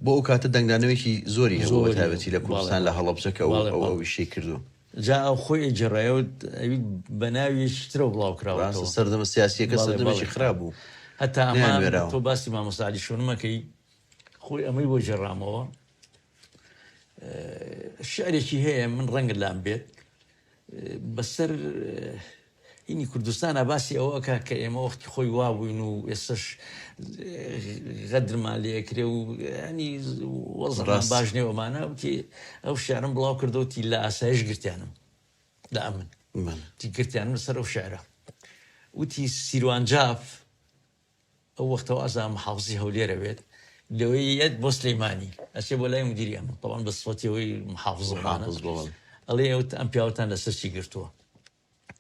بۆ ئەو کاتە دەنگدانەوەیکی زۆری هەبوو تایبەتی لە کوردستان لە هەڵەبجەکە ئەو ویشەی کردو جا ئەو خۆی جێڕایەوە بە ناویش ترە بڵاو کراوە سەردەمە سیاسیەکە سەردەمێکی خراپ بوو هەتا ئەمان تۆ باسی مامۆستا عەلیشۆنمەکەی خۆی ئەمەی بۆ جێڕامەوە شعرێکی هەیە من ڕەنگە لام بێت بەسەر هینی کوردستانە باسی ئەوەکە کە ئێمە وەختی خۆی وابووین و ئێستش غەدرمان لێکرێ و ینی وەزڕان باش نێوەمانە وتی ئەو شعرم بڵاو کردەوتی لە ئاسایش گرتیانم لە ئەمن تی گرتیانم لەسەر ئەو شعرە وتی سیروانجاف ئەو وەختەوە ئازا محافزی هەولێرە بێت لەوەی یەت بۆ سلەیمانی ئەچێ بۆ لای مدیری ئەمە طبعاً بە سفەتیەوەی محافزەکانە ئەڵێ ئەم پیاوەتان لەسەر چی گرتووە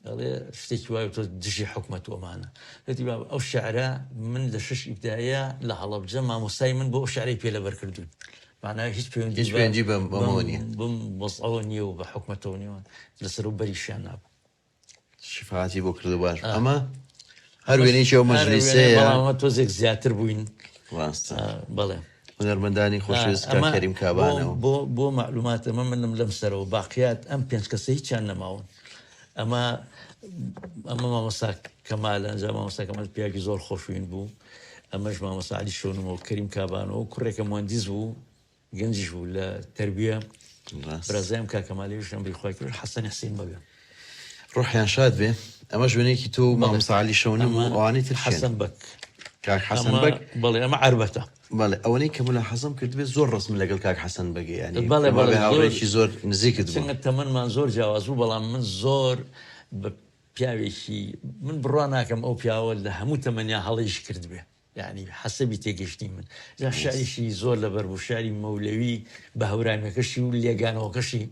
ئەڵێ شتێکی وایە تۆ دژی حکومەتوەمانە دەتی ئەو شعرە من لە شش ئیبتدایە لە هەڵەبجە مامۆستای من بۆ ئەو شعرەی پێ لەبەر کردوون معنای هیچ پەیوەندی بەمەوە نییە بم بەسەوە نییە و بە حکومەتەوە نیوە لەسەر و بەریشیان نابوو شفاعتی بۆ کردو باش ئەمە هەر وێنەیەکی ئەو مەجلیسەیە بەڵام تۆزێک زیاتر بووین بەڵێ هونەرمەندانی خۆشەویست کەریم کابانەوە بۆ معلومات ئەمە منم لەم سەرەوە باقیات ئەم پێنج کەسە هیچیان نەماون ئەمە مامۆستا کەمالە ئەنجا مامۆستا کەمال پیاوێکی زۆر خۆشوین بوو ئەمەش مامۆستا عەلیشۆنمەوە کەریم کابانەوە کوڕێکە مهندیس بوو گەنجیش بوو لە تەربیە برازایم کاک کەمالیش ئەمری خۆی کرد حەسەن حسین بەگە ڕۆحیان شاد بێ ئەمەش وێنەیەکی تۆ مامۆستا عەلیشۆنم و ئەوانەی تر حەسەن بەک کاک حەسەن بەک بەڵێ ئەمە عەربەتە بەڵێ ئەوەی کە ملا حەزم کرد بێت زۆر ڕسم لەگەڵ کاک حەسەن بەگە ینی بەڵێ هاوڕێکی زۆر نزیکت بوو چەندە تەمەنمان زۆر جیاواز بوو بەڵام من زۆر بە پیاوێکی من بڕوا ناکەم ئەو پیاوە لە هەموو تەمەنیا هەڵیش کرد بێ یعنی حەسەبی تێگەشتی من جا شاریشی زۆر لەبەر بوو شاری مەولەوی بە هەورانەکەشی و لێگانەوەکەشی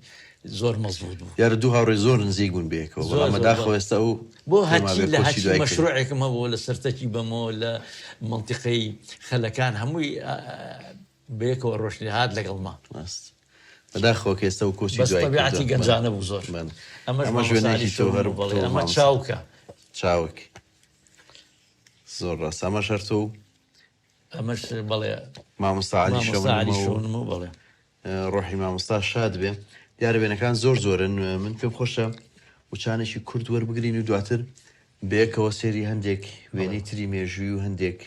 زۆر مەزبوط بوو یارە دوو هاوڕێ زۆر نزیک بوون بێکەوە بەڵام بەداخەوە ئێستا و بۆ هەچی لە هەچی مەشروعێکم هەبوو لە سەرتەکی بەمەوە لە منتیقەی خەلەکان هەمووی بەیەکەوە ڕۆشنی هات لەگەڵما بەداخەوە کە ئێستا و کۆچی دوای تەبیعەتی گەنجانە بوو زۆر ئەمەش وێنەیەکی تۆ هەر بڵێ ئەمە چاوکە چاوک زۆر ڕاست ئەمەش هەر تۆ ئەمەش بەڵێ مامۆستا عەلیشۆنم و بڵێ ڕۆحی مامۆستا شاد بێ دیارە وێنەکان زۆر زۆرن من پێم خۆشە وچانێکی کورد وەربگرین و دواتر بەیەکەوە سێری هەندێک وێنەی تری مێژووی و هەندێک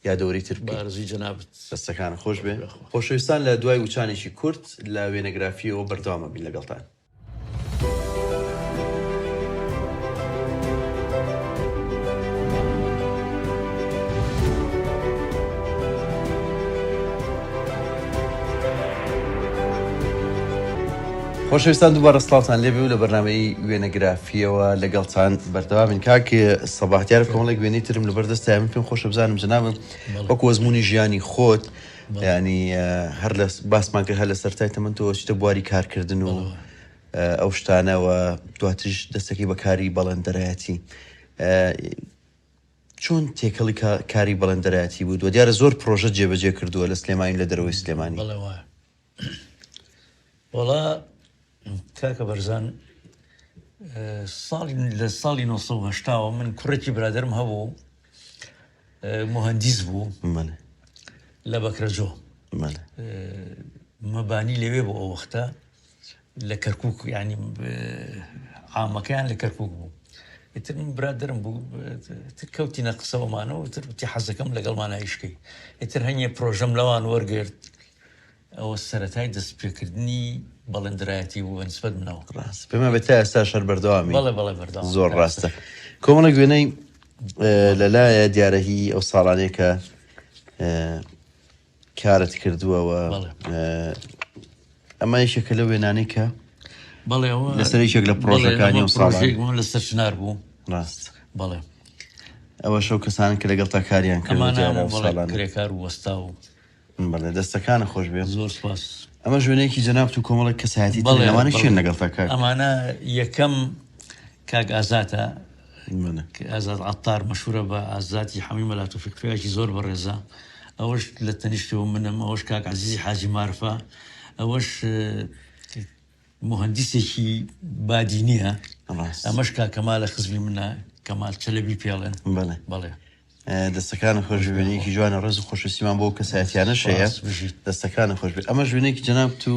یادەوەری تر بارزوی جەنابەت دەستەکانە خۆش بێ خۆشەویستان لە دوای وچانێکی کورد لە وێنەگرافیەوە بەردەوامە بین لەگەڵتان خۆشەویستان دووبارە سڵاوتان لێبێ و لە بەرنامەی وێنەگرافیەوە لەگەڵتان بەردەوامین کاکێ سەباحتیارە کۆمەڵێک وێنەی ترم لەبەردەستای من پێم خۆشە بزانم جەنابم وەکو وەزموونی ژیانی خۆت ینی هەر لە باسمان کرد هەر لە سەرتای تەمەن تۆ چتە بواری کارکردن و ئەو شتانەوە دواتریش دەستەکەی بە کاری بەڵەندەرایەتی چۆن تێکەڵی کاری بەڵەندەرایەتی بوو دووە دیارە زۆر پرۆژە جێبەجێ کردووە لە سلێمانی لە دەرەوەی سلێمانی وەڵا کاکە بەرزان لە ساڵی 1970 من کوڕێکی برادرم هەبوو مهندیس بوو لە بەکرەجۆ مەبانی لەوێ بوو ئەو وەختە لە کەرکووک ینی عامەکەیان لە کەرکووک بوو ئیتر من برادرم بوو تر کەوتینە قسەوەمانەوە وتی حەزەکەم لەگەڵمانە ئیشکەی ئیتر هەنیە پرۆژەم لەوان وەرگرت ئەوە سەرەتای دەستپێکردنی بەڵندرایەتی بوو بەنسبەت منەوە ڕاست پێمە بێت تا ئێستا شەر بەردەوامی بەڵێ بەردەوام زۆر ڕاستە کۆمەڵێک وێنەی لەلایە دیارەهی ئەو ساڵانەیە کە کارت کردووەوە ئەمە یەکێکە لە وێنانەی کە بەڵێ لەسەر یەکێک لە پرۆژەکانی و ساڵێکمان لەسەر شنار بوو ڕاست بەڵێ ئەوە شەو کەسانن کە لەگەڵ تا کاریان کردوە کرێکار و وەستا و بەڵێ دەستەکانە خۆش بێ زۆر سپاس ئەمە ژوێنێکی جەناب و کۆمەڵک کەسایەتی ئەوانە چێن لەگەڵ تا کار ئەمانە یەکەم کاک ئازاتە ئازاد عەتار مەشهورە بە ئازاتی حەمی مەلاتوفیق فێکی زۆر بەڕێزە ئەوەش لە تەنیشتەوە منم ئەوەش کاک عەزیزی حاجی مارفە ئەوەش مهندسێکی بادینیە ئەمەش کاک کەمالە خزمی منە کەمال چەلەبی پێڵێن بەڵێ دەستەکانە خۆش وێنەیەکی جوانە ڕێز و خۆشویستیمان بۆ کەسایەتیانە شەیە دەستەکانە خۆش بێت ئەمە ژوێنێکی جەناب تو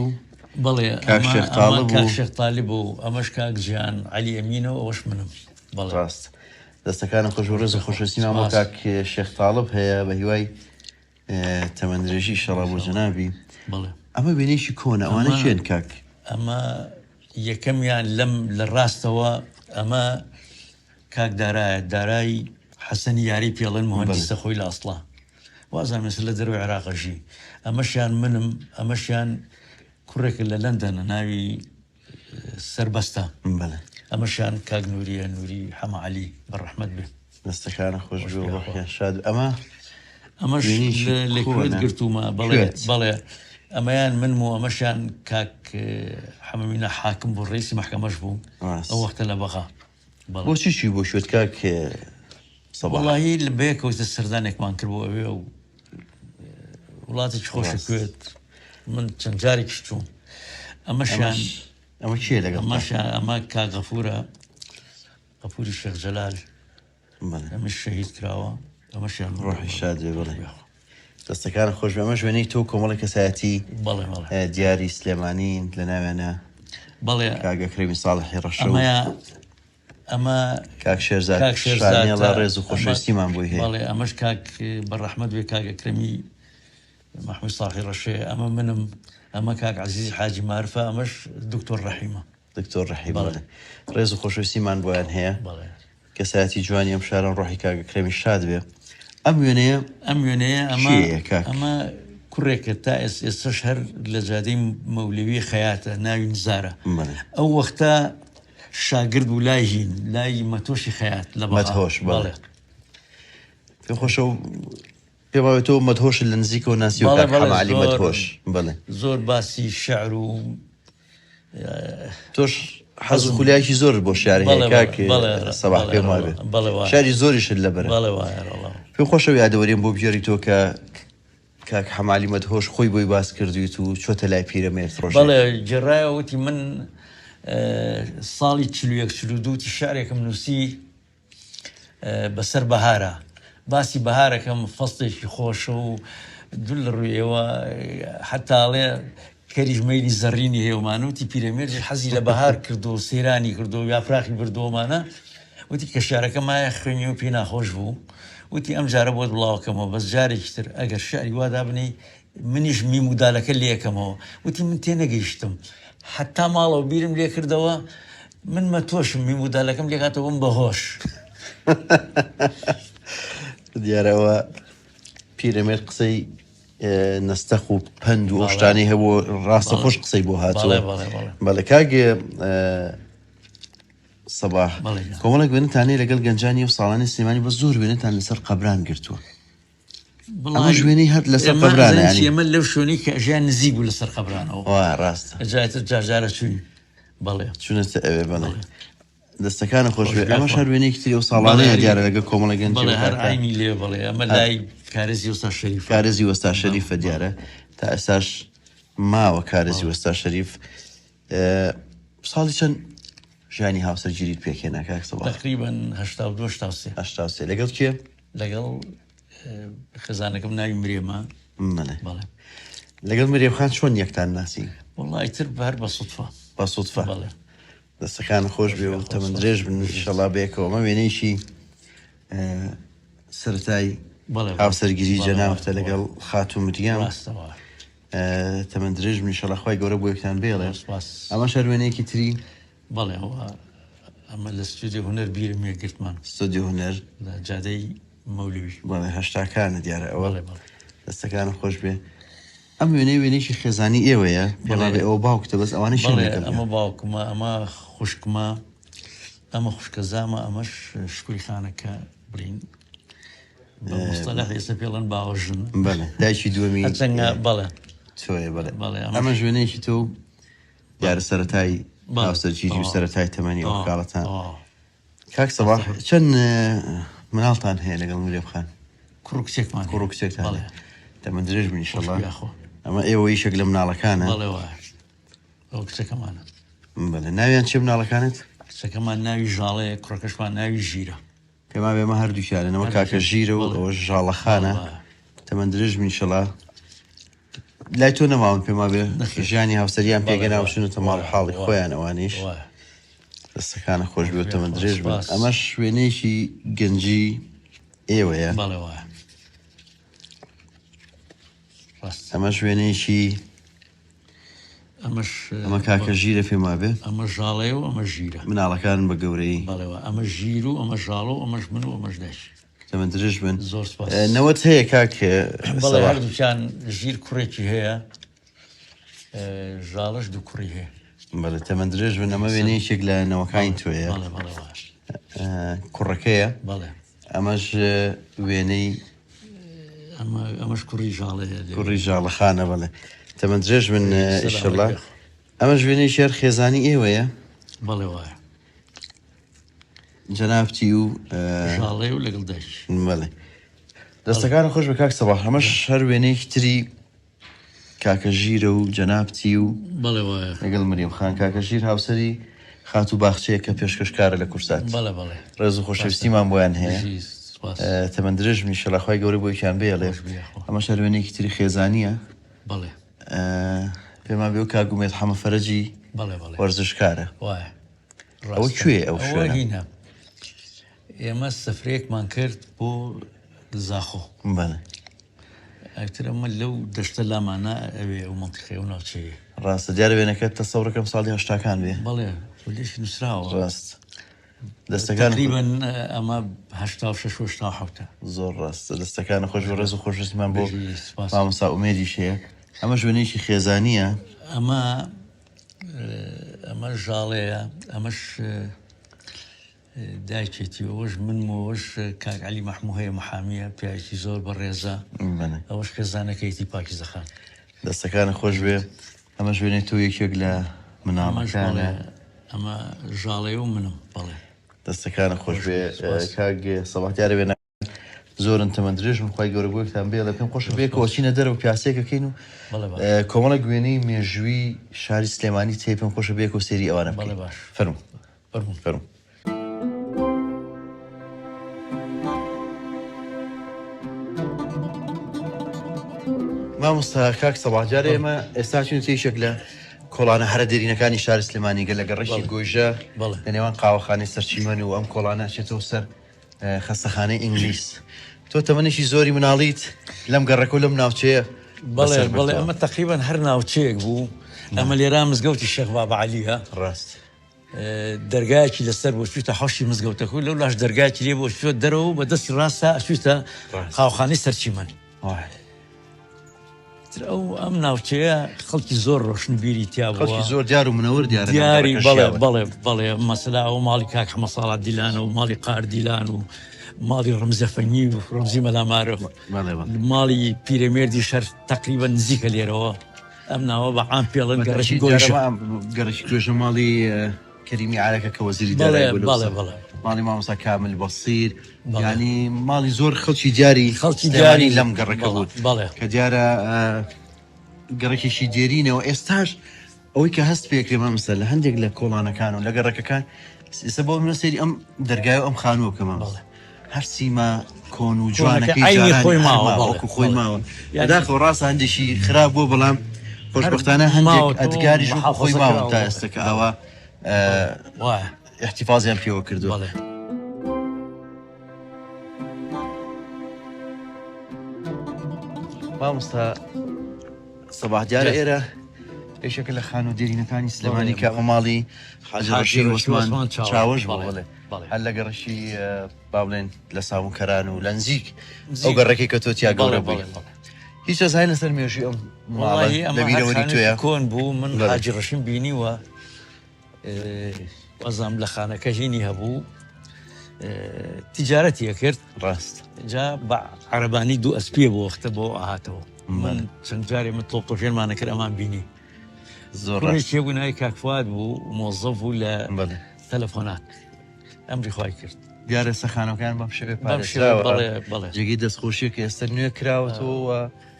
بەڵێ کاک شێخ تاالب و ئەمەش کاک ژیان عەلی ئەمینەوە ئەوەش منم ڕاست دەستەکانە خۆش و ڕێز و خۆشویستیمان بۆ کاک شێخ تاالب هەیە بە هیوای تەمەندرێژی ئینشەڵا بۆ جەنابی ئەمە وێنەیەکی کۆنە ئەوانە چێن کاک ئەمە یەکەمیان لەم لە ڕاستەوە ئەمە کاک دارای حەسەنی یاری پێڵێن مهندسە خۆی لە ئەسڵا وازان مەسەر لە دەروی عێراقەژی ئەمەشیان منم ئەمەشیان کوڕێکە لە لەندەنە ناوی سەربەستە ئەمەشیان کاک نووریە نووری حەمە عەلی بەڕەحمەت بێ دەستەکانە خۆش بێ و ڕۆحیان شاد ئەمەش لە کوێت گرتومە بەڵێ ئەمەیان منم و ئەمەشیان کاک حەمەمینە حاکم بۆ ڕێیسی مەحکەمەش بوو ئەو وەختە لە بەغا بۆچیشی بۆ شوێت کاک وەڵاهی لە بەیەکەوتە سەردانێکمان کردبوو ئەوێ و وڵاتێکی خۆشە کوێت من چەند جارێکی چووم ئەمەشیان ئەمە چیە لەگەڵ ئەمە کاک غەفوری شێخ جەلال ئەمەش شەهید کراوە ئەمەشیان ڕۆحی شاد بێ بڵێ دەستەکان خۆش بێ ئەمە ژوێنەی تۆ کۆمەڵی کەسایەتی دیاری سلێمانین لە ناوێنە بەڵێ کاگە کڕیمی ساڵحی ڕەشە ئەمە کاک شێرزاد ڕێز و خۆشەویستیمان بۆی هەیە بەڵێ ئەمەش کاک بەڕەحمەت بێ کاگە کرێمی محمود ساڵحی ڕەشێ ئەمە منم ئەمە کاک عەزیزی حاجی مارفە ئەمەش دکتۆر ڕەحیمە ڕێز و خۆشەویستیمان بۆیان هەیە کەسایەتی جوانی ئەم شاران ڕۆحی کاگە کرێمی شاد بێ ئەم وێنەیە ئەمە کوڕێکە تا ئێستش هەر لە جادەی مەولەوی خەیاتە ناوی نزارە ئەو وەختە شاگرد و لای هین لای مەتۆشی خەیات لە مەتهۆش بەڵێ پێ خۆشە و پێڵێتەوە مەتهۆش لە نزیکەوە ناسی و حەمەعەلی مەتهۆش بڵێ زۆر باسی شەعر و تۆش حەز و خولیایکی زۆر بۆ شاری هەیە کاک سەباح پێم وابێ شاری زۆریشت لەبەرە پێم خۆشەوە یادەوەرێم بۆ بژێری تۆ کە کاک حەمەعەلی مەتهۆش خۆی بۆی باس کردویت و چۆتە لای پیرەمێرد ڕۆژێک بەڵێ جێڕایەوە وتی من ساڵی 41-42 شعرێکم نووسی بەسەر بەهارە باسی بەهارەکەم فەستێکی خۆشە و دوو لە ڕوویەوە حتاڵێ کەریش مەیلی زەڕینی هێومانوتی پیرەمێردی حەزی لە بەهار کردو و سەیرانی کردو و یافراخی بردووەمانە وتی کە شارەکە مایە خوێنی و پێی ناخۆش بوو وتی ئەم جارە بۆت بڵاوکەمەوە بەس جارێکی تر ئەگەر شعری وادا بنی منیش میمودالەکە لێکەمەوە وتی من تێ نەگەیشتم حتا ماڵەوە بیرم لێ کردەوە من مەتۆشم میمودالەکەم لێکاتەوە بم بەهۆش دیارەوە پیرەمێرد قسەی نەستەخ و پەند و ئۆشتانی هەبوو ڕاستە خۆش قسەی بۆ هاتووە بەڵێ کاگێ سەباح کۆمەڵێک وێنەتانەی لەگەڵ گەنجانی و ساڵانی سلێمانی بە زۆر وێنەتان لەسەر قەبران گرتووە ئەمە ژوێنەی هەر لەسەر قەبرانە ئەمە لەو شوێنەی کە ئەژیان نزیک بوو لەسەر قەبرانەوە ڕاستە ئەجایتر جارجارە چووی بەڵێ چونەتە ئەوێ بەڵێ دەستەکانە خۆش بێ ئەمە شار وێنەیەکی تری و ساڵانەیە دیارە لەگەڵ کۆمەڵە گەنجی هەر ئاینی لێ بڵێ ئەمە لای کارێزی وەستا شەریف کارێزی وەستا شەریفە دیارە تا ئێستاش ماوە کارێزی وەستا شەریف ساڵی چەند ژیانی هاوسەرگیریت پێکێنا کاک سەباح تقریباً 82 لەگەڵ کێ لەگەڵ خێزانەکەم ناوی مرێمە بەڵێ لەگەڵ مرێمخان چۆن یەکتان ناسی وەڵای تر بەر بە سوتفە بەڵێ دەستەکان خۆش بێ و تەمەند درێژ بن ئینشەڵا بێکەوە ئەمە وێنەیەکی سەرەتای هاوسەرگیری جەنابتە لەگەڵ خاتوو مریەم تەمەند درێژ بن ئینشەڵا خوای گەورە بۆ یەکتان بێڵێ ئەمە شەر وێنەیەکی تری بەڵێ ئەمە لە ستودیۆ هونەر بیرم یەکگرتمان ستودیۆ هونەر لە جادەی مەولوی بەڵێ هەشتاکانە دیارە ئەوە دەستەکانم خۆش بێ ئەم وێنەیەکی خێزانی ئێوەیە پێڵا بێ ئەوە باوکتە بەس ئەوانە ئەمە باوکمە ئەمە خوشکمە ئەمە خوشکە زامە ئەمەش شکوی خانەکە بڵین مستەلح ئێستا پێڵەن باوەژن بەڵێ دایکی دووەمی بەڵێ تۆیە بەڵێ ئەمە ژوێنەیەکی تۆ دیارە سەرەتای هاوسەرگیری و سەرەتای تەمەنی ئەو کاڵەتان کاک سەباح چەند مناڵتان هەیە لەگەڵ مولێ بخان کوڕ کچێکمان کوڕ و کچێکتان تەمەن درێژ بن ئینشەڵڵا ئەمە ئێوە یەکێک لە مناڵەکانە بەڵێ وایە ئەو کچەکەمانە بەڵێ ناویان چێ مناڵەکانت کچەکەمان ناوی ژاڵەیە کوڕەکەشمان ناوی ژیرە پێما بێمە هەردووکیانەوە کاکە ژیرە و ئەوە ژاڵەخانە تەمەن درێژ بن ئینشەڵڵا لای تۆ نەماون پێما بێ ژیانی هاوسەریان پێگەنا و شنوتە ماڵ حاڵی خۆیان ئەوانیش دەستەکانە خۆش بێ و تەمەن درێژ بن ئەمە شوێنەیەکی گەنجی ئێوەیە ئەمە شوێنەیەکی ئەمە کاکە ژیرە پێما بێ ئەمە ژاڵەیە و ئەمە ژیرە مناڵەکان بە گەورەی ئەمە ژیر و ئەمە ژاڵە و ئەمەش من و ئەمەش داش تەمەن درێژ بن زۆر نەوەت هەیە کاک بەڵێ هەردووکیان ژیر کوڕێکی هەیە ژاڵەش دوو کوڕی هەیە بەڵێ تەمەن درێژ بن ئەمە وێنەیەکێک لە نەوەکانی تۆیە کوڕەکەیە ئەمەش وێنەی ئەمەش کوڕی ژاڵەیە کوڕی ژاڵەخانە بەڵێ تەمەن درێژ بن ئینشەڵڵا ئەمەش وێنەی شێر خێزانی ئێوەیە بەڵێ وایە جەنابتی و ژاڵەیە و لەگەڵ داش بەڵێ دەستەکانە خۆش بە کاک سەباح ئەمەش هەر وێنەیەکی تری کاکە ژیرە و جەنابتی و بەڵێ وایە لەگەڵ مریەم خان کاکە ژیر هاوسەری خات و باخچەیە کە پێشکەشکارە لە کورسات ڕێز و خۆشەویستیمان بۆیان هەیە تەمەن درێژ بن ئینشەڵڵا خوای گەورەی بۆیان بێڵێ ئەمەش هەر وێنەیەکی تری خێزانیە بەڵێ پێمان بێ و کاگومێت حەمە فەرەجی وەرزشکارە ئەوە کوێ ئەو شوێنە ئێمە سەفرەیەکمان کرد بۆ زاخۆ بەڵێ ئەتر ئەمە لەو دەشتە لامانە ئەوێ ئەو مەنتیقەیە و ناوچەیە ڕاستە دیارە وێنەکەت تەسەوڕەکەم ساڵی هەشتاکان بێ بەڵێ پۆلیسی نووسراوە ڕاست دەستەکان تقریباً ئەمە 86 زۆر ڕاستە دەستەکانە خۆش بە ڕێز و خۆشویستیمان بۆ مامۆستا ئومێدیش هەیە ئەمە ژوێنێکی خێزانیە ئەمە ژاڵەیە ئەمەش دایکێتیەوەش منمەوەش کاک عەلی مەحموو هەیە محامیە پیاوێکی زۆر بەڕێزە ئەوەش خێزانەکەیەتی پاکیزەخان دەستەکانە خۆش بێ ئەمە ژوێنێت تۆ یەکێک لە مناڵەکانە ئەمە ژاڵەیە و منم بەڵێ دەستەکانە خۆش بێ کاک سەباح دیارە وێنە زۆرن تەمەن درێژ من خوای گەورە بۆیەکتان بێ لە پێم خۆشە بێکەوە چینە دەرەوە پیاسەیەکەکەین و کۆمەڵە گوێنەی مێژووی شاری سلێمانی تێ پێم خۆشە بێکەوە سێری ئەوانە فەرموو مامۆستا کاک سەباح جارە ئێمە ئێستا چین تێیشێک لە کۆڵانە هەرە دێرینەکانی شاری سلێمانی گەل لە گەڕەشی گۆیژە لە نێوان قاوەخانەی سەرچیمەن و ئەم کۆڵانە چێتەوە سەر خەستەخانەی ئینگلیس تۆ تەمەنیشی زۆری مناڵیت لەم گەڕەکە و لەم ناوچەیە بەڵێ ئەمە تقریبا هەر ناوچەیەک بوو ئەمە لێرا مزگەوتی شێخ بابە عەلیە ڕاست دەرگایەکی لەسەر بۆ چوویتە حەوشی مزگەوتەکە و لەو لاش دەرگایەکی لێ بۆ چووە دەرەوە بە دەستی ڕاستە ئەچوویتە قاوەخانەی سەرچیمەن ئەو ئەم ناوچەیە خەڵکی زۆر ڕۆشنبیری تیا بووە زۆر دیار و منەوەر دیاری بەڵێ مەسەلا ئەو ماڵی کاک حەمە ساڵات دیلانە و ماڵی قار دیلان و ماڵی ڕەمزەفەنی و ڕەمزی مەلامارە ماڵی پیرەمێردی شەر تقریبا نزیکە لێرەوە ئەم ناوە بە عام پێڵەن گەڕەشی گۆیژە ماڵی کەریمی عارەکە کە وەزیری بەڵێ ماڵی مامۆستا کامل بەسیر ینی ماڵی زۆر خەڵکی دیاری لەم گەڕەکە بوو کە دیارە گەڕێکێکی دێرینەوە ئێستاش ئەوەی کە هەست پێکرێمە مەسەر لە هەندێک لە کۆڵانەکان و لە گەڕەکەکان ئێستا بۆ منە سەیری ئەم دەرگای و ئەم خانووە بکەمە هەر سیما کۆن و جوانەکەی خۆی ماوە داخۆ ڕاستە هەندێکی خراپ بووە بەڵام خۆشبەختانە هەندێک ئەدگاریش خۆی ماوە تا ئێستا کە ئەوە احتیفازیان پێوە کردووە مامۆستا سەباح دیارە ئێرە پێشەکە لە خان و دێرینەکانی سلێمانی کە ئەمە ماڵی حاجی ڕەشید عوسمان چاوەش بڵێ هەر لە گەڕەشی با بڵێن لە ساوونکەران و لە نزیک ئەو گەڕەکەی کە تۆ تیا گەورە بووی هیچ ئەزای لەسەر مێژووی ئەم ماڵە لەبیرەوەری توێیە کۆن بوو من حاجی ڕەشیم بینیوە وەزام لە خانەکە ژینی هەبوو تیجارەتیە کرد ڕاست جا بە عەرەبانی دوو ئەسپیە بۆ وەختە بۆ ئاهاتەوە من چەند جارێ من تۆپتۆفێنمانە کرد ئەمان بینی زۆر ڕێک ڕاست هێبوو ناوی کاکفواد بوو مۆزەف بوو لە تەلەفۆنات ئەمری خوای کرد دیارە سەخانەکان بەم شێوێ بەم شێوە بەڵێ جێگەی دەستخۆشیە کە ئێستا نوێ کراوەتەوە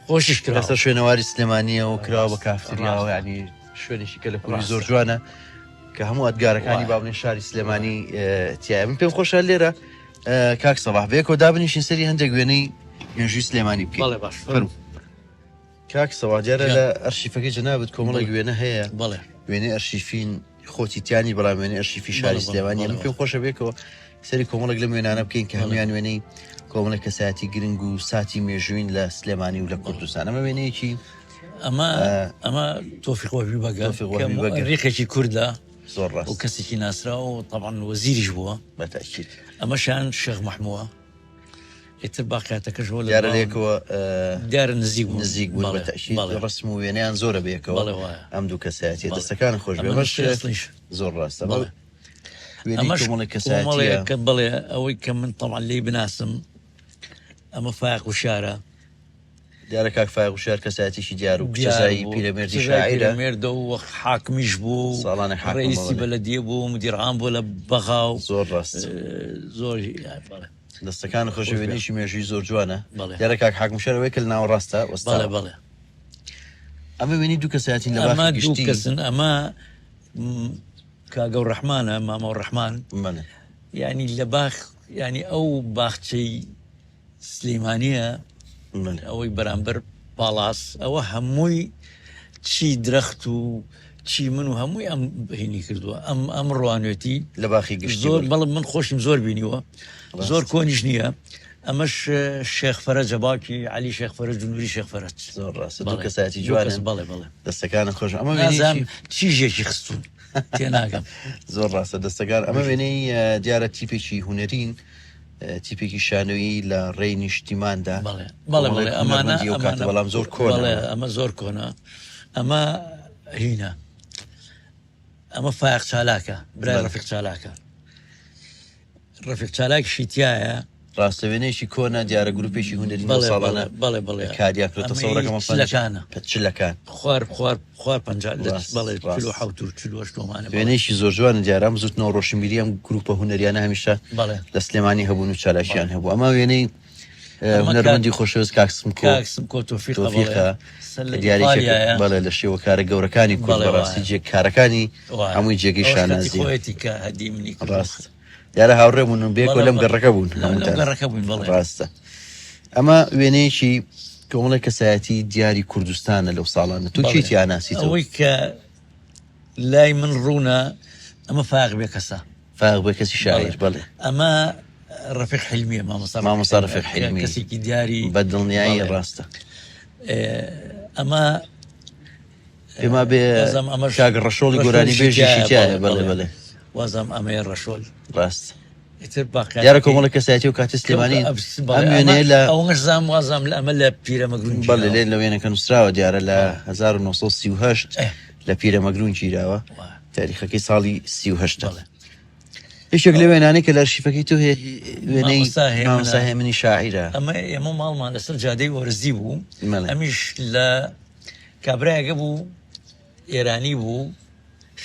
خۆشیش کرد لەسەر شوێنەواری سلێمانیەوە کراوە بە کافتریاوە ینی شوێنێکی کە لە کوردی زۆر جوانە کە هەموو ئەدگارەکانی بابنی شاری سلێمانی تایە من پێم خۆشە لێرە کاک سەباح بێکەوە دابنیشین سەری هەندێک وێنەی مێژووی سلێمانی بکەین بەڵێ باش کاک سەباح دیارە لە ئەرشیفەکەی جەنابەت کۆمەڵێک وێنە هەیە بەڵێ وێنەی ئەرشیفین خۆتی تیانی بەڵام وێنەی ئەرشیفی شاری سلێمانی من پێم خۆشە بێکەوە سەری کۆمەڵێک لەم وێنانە بکەین کە هەمویان وێنەی کۆمەڵێک کەسایەتی گرنگ و ساتی مێژووین لە سلێمانی و لە کوردستان ئەمە وێنەیەکی ئەمە تۆفیق وەبی بەگە ڕێخێکی کووردە زۆر ڕاست و کەسێکی ناسرا و طبعا وەزیریش بووە بەتاکید ئەمەشان شێخ مەحمووە ئیتر باقیاتەکەش بۆ دیارە لێکەوە دیارە نزیک بوون بەتاکید ڕسم و وێنەیان زۆرە بێکەوە ئەم دوو کەسایەتی دەستەکان خۆش بێمەش زۆر ڕاستە ئەمەشکە بڵێ ئەوەی کە من طبعا لێی بناسم ئەمە فایق و شارە دیارە کاک فایق و شار کەسایەتیشی دیار و کچەزایی پیرەمێردی شاعیرە مێردە و حاکمیش بوو ساڵانێک ڕئیسی بەلەدیە بوو مدیرعام بۆ لە بەغاو زۆر ڕاست زۆر دەستەکان خۆشەوێنێکی مێژووی زۆر جوانە دیارە کاک حاکم شارەوەی کە لە ناو ڕاستە بەڵێ بەڵێ ئەمە وێنی دوو کەسایەتی لە ئەمە دوو کەسن ئەمە کاگە و ڕەحمانە مامە و ڕەحمان ینی لە باخ ینی ئەو باخچەی سلێمانیە ئەوەی بەرامبەر پاڵاس ئەوە هەمووی چی درەخت و چی من و هەمووی ئەم بهینی کردووە ئەم ڕوانێتی لە باخی گشت زۆر بەڵم من خۆشیم زۆر بینیوە زۆر کۆنیش نییە ئەمەش شێخ فەرەجە باوکی علی شێخ فەرەج و نووری شێخ فەرەج زۆر ڕاست دوو کەسایەتی جوانن بەڵێ بەڵێ دەستەکانە خۆش ئەمە چیژێکی خستون تێناگەم زۆر ڕاستە دەستەکان ئەمە وێنەی دیارە تیپێکی هوەرین تیپێکی شانۆیی لە ڕێی نیشتیماندا بەڵێ ئەمانە بەڵام زۆر کۆنە ئەمە زۆر کۆنە ئەمە هینە ئەمە فایق چالاکە برای ڕەفیق چالاکە ڕەفیق چالاکیشی تایە ڕاستە وێنەیەکی کۆنە دیارە گروپێکی هوەری ساڵانە بەڵێ کاریاکرێتە سەورەکەمە چلەکان خوار 50 وێنەیەکی زۆر جوانە دیارە زوتنەوە ڕۆشنبیری ئەم گروپە هوەریانە هەمیشە لە سلێمانی هەبوون و چالاشیان هەبوو ئەمە وێنەی هوەرمەندی خۆشەویست کاکسم کۆ تۆفیقە دیارێکی بەڵێ لە شێوە کارە گەورەکانی کورد بەڕاستی جێ کارەکانی هەمووی جێگەی شانازی ڕاست دیارە هاوڕێ بوون بێکۆ لەم گەڕەکە بوون ڕاستە ئەمە وێنەیەکی کۆمەڵێک کەسایەتی دیاری کوردستانە لەو ساڵانە تو چیتی ئاناسیتەوە ئەوەی کە لای من ڕوونە ئەمە فاق بێ کەسە فاق بێ کەسی شاعیر بڵێ ئەمە ڕەفیق حلمیە مامۆستا ڕەفیق حلمی کەسێکی دیاری بەدڵنیایی ڕاستە ئەمە پێما بێ کاک ڕەشۆڵی گۆرانی بێژیشی تایە بڵێ وازم ئەمەیە ڕەشۆل ڕاست دیارە کۆمەڵە کەسایەتی و کاتی سلێمانی ئەوش زام وازام لە ئەمە لە پیرەمەگرون بەڵێ لێن لە وێنەکە نووسراوە دیارە لە 1938 لە پیرەمەگرون گیراوە تاریخەکەی ساڵی 38 هیچێک لە وێنانەی کە لە ئەرشیفەکەی تۆ هەیە وێنەی مامۆستا هێمنی شاعیرە ئەمە ئێمە ماڵمان لەسەر جادەی وەرزی بوو ئەمیش لە کابرایەکە بوو ئێرانی بوو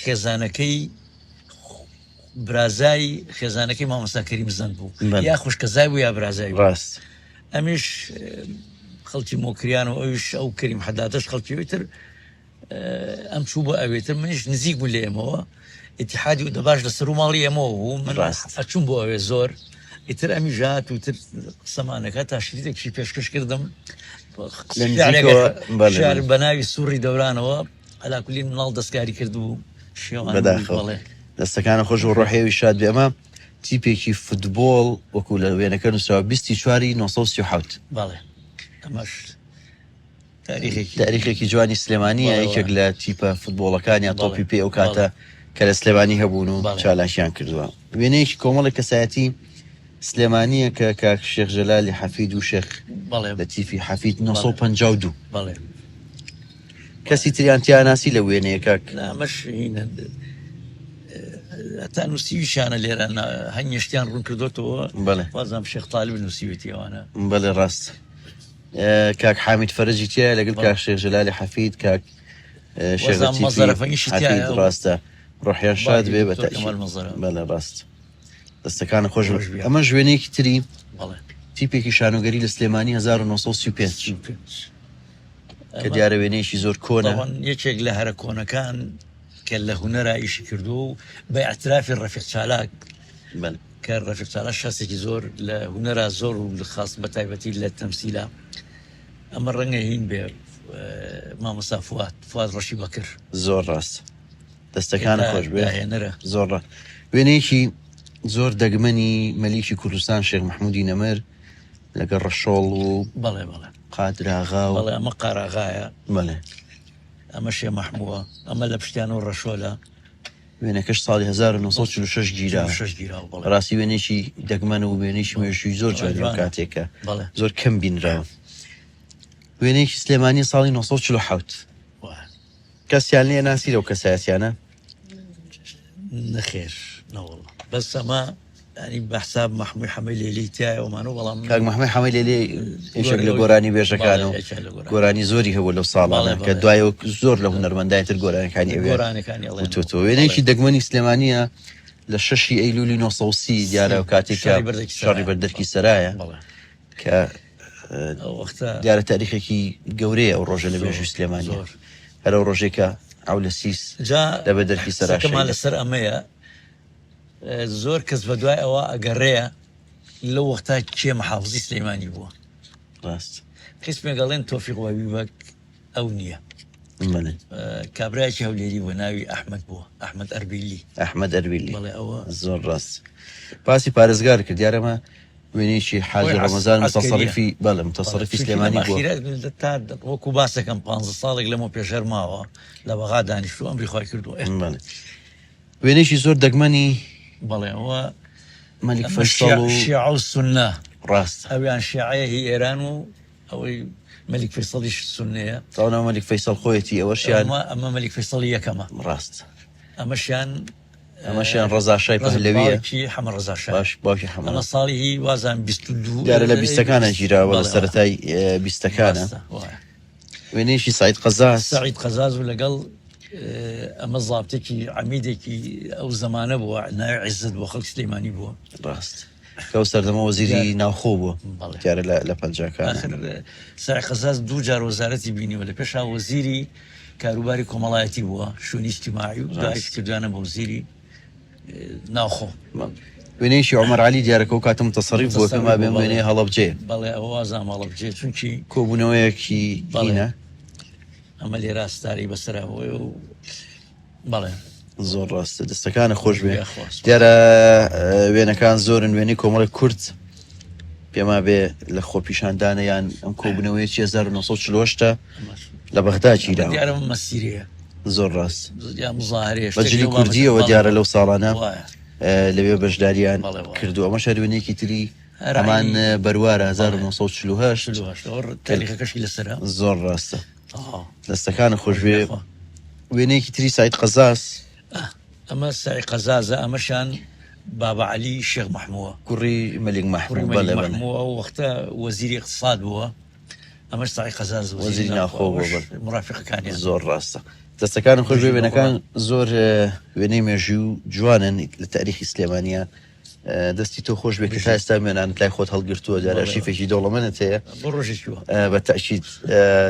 خێزانەکەی برازای خێزانەکەی مامۆستا کەریم زەند بوو یا خوشکەزای بوو یا برازای ڕاست ئەمیش خەڵکی مۆکریان و ئەوش ئەو کەریم حەدادەش خەڵکی تر ئەم چوو بۆ ئەوێتر منیش نزیک بوو لە ئێمەوە ئیتیحادی و دەباش لەسەر و ماڵی ئێمەوە بوو من ئەچوون بۆ ئەوێ زۆر ئیتر ئەمی ژات و تر سەمانەکە تا شریتێکی پێشکەش کردم شار بە ناوی سووری دەورانەوە ئەلاکولی مناڵ دەستکاری کرد و شێوان بەڵێ دەستەکانە خۆش و ڕۆحێوی شاد بێ ئەمە تیپێکی فوتبۆڵ وەکو لە وێنەکە نووسراوە 24 1937 بەڵێ ئەمەش تاریخێکی جوانی سلێمانیە یەکێک لە تیپە فوتبۆڵەکان یا تۆپی پێ ئەو کاتە کە لە سلێمانی هەبوون و چالاشیان کردووە وێنەیەکی کۆمەڵی کەسایەتی سلێمانیە کە کاک شێخ جەلالی حەفید و شێخ بەڵێ لەتیفی حەفید 1952 بەڵێ کەسی تریان تیاناسی لە وێنەیە کاک ئەمەش هینە تا نووسیویشانە لێرە هەنگشتیان ڕوون کردوتەوە بەڵێ وازام شێخ تاالب نووسیوێتی ئەوانە بەڵێ ڕاست کاک حامید فەرجی تایە لەگەڵ کاک شێخ جەلالی حەفید کاک شێخ مەزەرەفەنگیشی حەفید ڕاستە ڕۆحیان شاد بێ بە کەمال مەزەرە. بەڵێ ڕاست دەستەکانە خۆش ئەمە ژوێنەیەکی تری بەڵێ تیپێکی شانۆگەری لە سلێمانی 1935 کە دیارە وێنەیەکی زۆر کۆنە یەکێک لە هەرە کۆنەکان کە لە هوەرە ئیشی کردو و بە ئەترافی ڕەفیق چالاک کە ڕەفیق چالاک شاسێکی زۆر لە هوەرە زۆر و خاص بە تایبەتی لە تەمسیلە ئەمە ڕەنگە هین بێ مامۆستا فواد ڕەشی بەکر زۆر ڕاست دەستەکانە خۆش بێ هێنەرە زۆر ڕاست وێنەیەکی زۆر دەگمەنی مەلیکی کوردستان شێخ محمودی نەمەر لەگەڵ ڕەشۆڵ و بەڵێ بەڵێ قادراغا و بەڵێ ئەمە قاراغایە بەڵێ ئەمە شێ مەحمووە ئەمە لە پشتیان و ڕەشۆلە وێنەکەش ساڵی 1946 گیرا ڕاستی وێنێکی دەگمەن و وێنێکی مێژووی زۆر جوان کاتێکە زۆر کەم بینراوە وێنەیەکی سلێمانی ساڵی 1947 کەسیان لێ ناسی لەو کەسایەتیانە نەخێر نەوەڵڵا بەس ئەمە ینی بەحساب مححموی حەمەی لێلی تایەوەمان و بەڵام کاک مححمەی حەمەی لێ یەکێک لە گۆرانی بێژەکان و گۆرانی زۆری هەبوو لەو ساڵانە کە دوایەوە زۆر لە هونەرمەندایتر گۆرانەکانی ئەوێتۆ وێنەیەکی دەگمەنی سلێمانیە لە 6 ئەیلولی 1930 دیارە و کاتێکە شەڕی بەردەرکی سەرایە کە دیارە تاریخێکی گەورەیە ئەو ڕۆژە لە بێژووی سلێمانی هەرە ڕۆژێکە ئەو لە سیس لە بەدەرکی سەرکەمان لەسەر ئەمەیە زۆر کەس بە دوای ئەوە ئەگەڕەیە لەو وەختا کێ مەحافزی سلەیمانی بووە ڕاست قسمێگەڵێن تۆفیق وابیبەک ئەو نییە کابراایکی هەولێری بووە ناوی ئەحمەد بووە ئەحمەد ئەربیلی بەڵێ ئەوە زۆر ڕاست باسی پارێزگار کرد دیارەمە وێنێکی حاجی ڕەمەزان متەسەڕیفی بەڵێ متەسەڕیفی سلێمانی بووە تا وەکو باسەکەم 15 ساڵێک لەمە پێشەر ماوە لە بەغا دانیشتووە ئەمری خۆی کردووە وێنێکی زۆر دەگمەنی بەڵێ ئەوە مەلیک فەیسەڵ و شیعە و سونە ڕاست ئەویان شیعەیە هی ئێران و ئەوەی مەلیک فەیسەڵیش سونەیە تاوانە مەلیک فەیسەڵ خۆیەتی ئەوەشیان ئەمە مەلیک فەیسەڵی یەکەمە ڕاست ئەمەشیان ڕەزا شای پەهلەویە حەمە ڕەزا شای باش باوکی حەمە ئەمە ساڵی هی وازان 22 دیارە لە 20ەکانە گیراوە لە سەرەتای 20ەکانە وێنێکی سعید قەزاز و لەگەڵ ئەمە زابتێکی عەمیدێکی ئەو زەمانە بووە ناوی عیزت بۆ خەڵکی سلەیمانی بووە ڕاست کەو سەردەمە وەزیری ناوخۆ بووە دیارە لە پەنجاکان سعید قەزاز دوو جار وەزارەتی بینیوە لە پێشا وەزیری کاروباری کۆمەڵایەتی بووە شوێنی اجتیماعی و دوایش کردوانە بە وەزیری ناوخۆ وێنەیەکی عومەر عەلی دیارەکە و کاتە متەسەڕیف بووە پێما بێ وێنەی هەڵەبجێ بەڵێ ئەوە وازام هەڵەبجێ چونکی کۆبوونەوەیەکی هینە ئەمە لێ ڕاستاری بەسەراوە و بەڵێ زۆر ڕاستە دەستەکانە خۆش بێ دیارە وێنەکان زۆرن وێنەی کۆمەڵی کورد پێما بێ لە خۆپیشاندانە یان ئەم کۆبوونەوەیەکی 1940 لە بەغدا چیراوە دیارە مەسیرەیە زۆر ڕاست مزاهرەیە بەجلی کوردیەوە دیارە لەو ساڵانە لەوێ بەشداریان کردو ئەمە شەروێنێکی تری ئەمان بەروارە 1940 تاریخەکەشی لەسەرە زۆر ڕاستە دەستەکانە خۆش بێ وێنەیەکی تری سعید قەزاز ئەمە سعید قەزازە ئەمەشان بابا عەلی شێخ مەحمووە کوڕی مەلیک مەحموو ئەو وەختە وەزیری اقتصاد بووە ئەمەش سعید قەزاز وەزیری ناوخۆ بووە مرافقەکانی زۆر ڕاستە دەستەکانم خۆش بێ وێنەکان زۆر وێنەی مێژووی و جوانن لە تاریخی سلێمانیە دەستی تۆ خۆش بێت کە تا ئێستا مێنانت لای خۆت هەڵگرتووە دیارە شیفێکی دەوڵەمەندت هەیە بە تەشید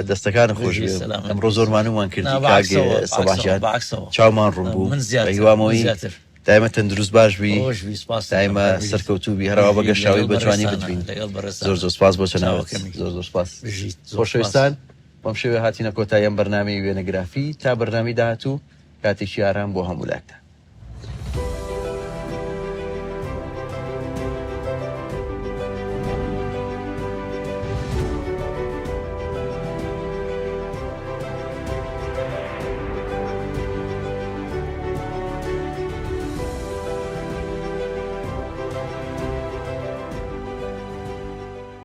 دەستەکانە خۆش بێ ئەمڕۆ زۆرمانومان کردی کاگێ سەباحجان چاومان ڕوون بوو هیوامەوەی دایمە تەندروست باش بی دایمە سەرکەوتوبی هەراوە بە گەشتاوی بە جوانی بتبین زۆر زۆر سپاس بۆ چەناوەت زۆر زۆر سپاس خۆشەویستان بەم شێوێ هاتینە کۆتاییەم بەرنامەی وێنەگرافی تا بەرنامەی داهاتوو کاتێکی ئارام بۆ هەموو لاکتە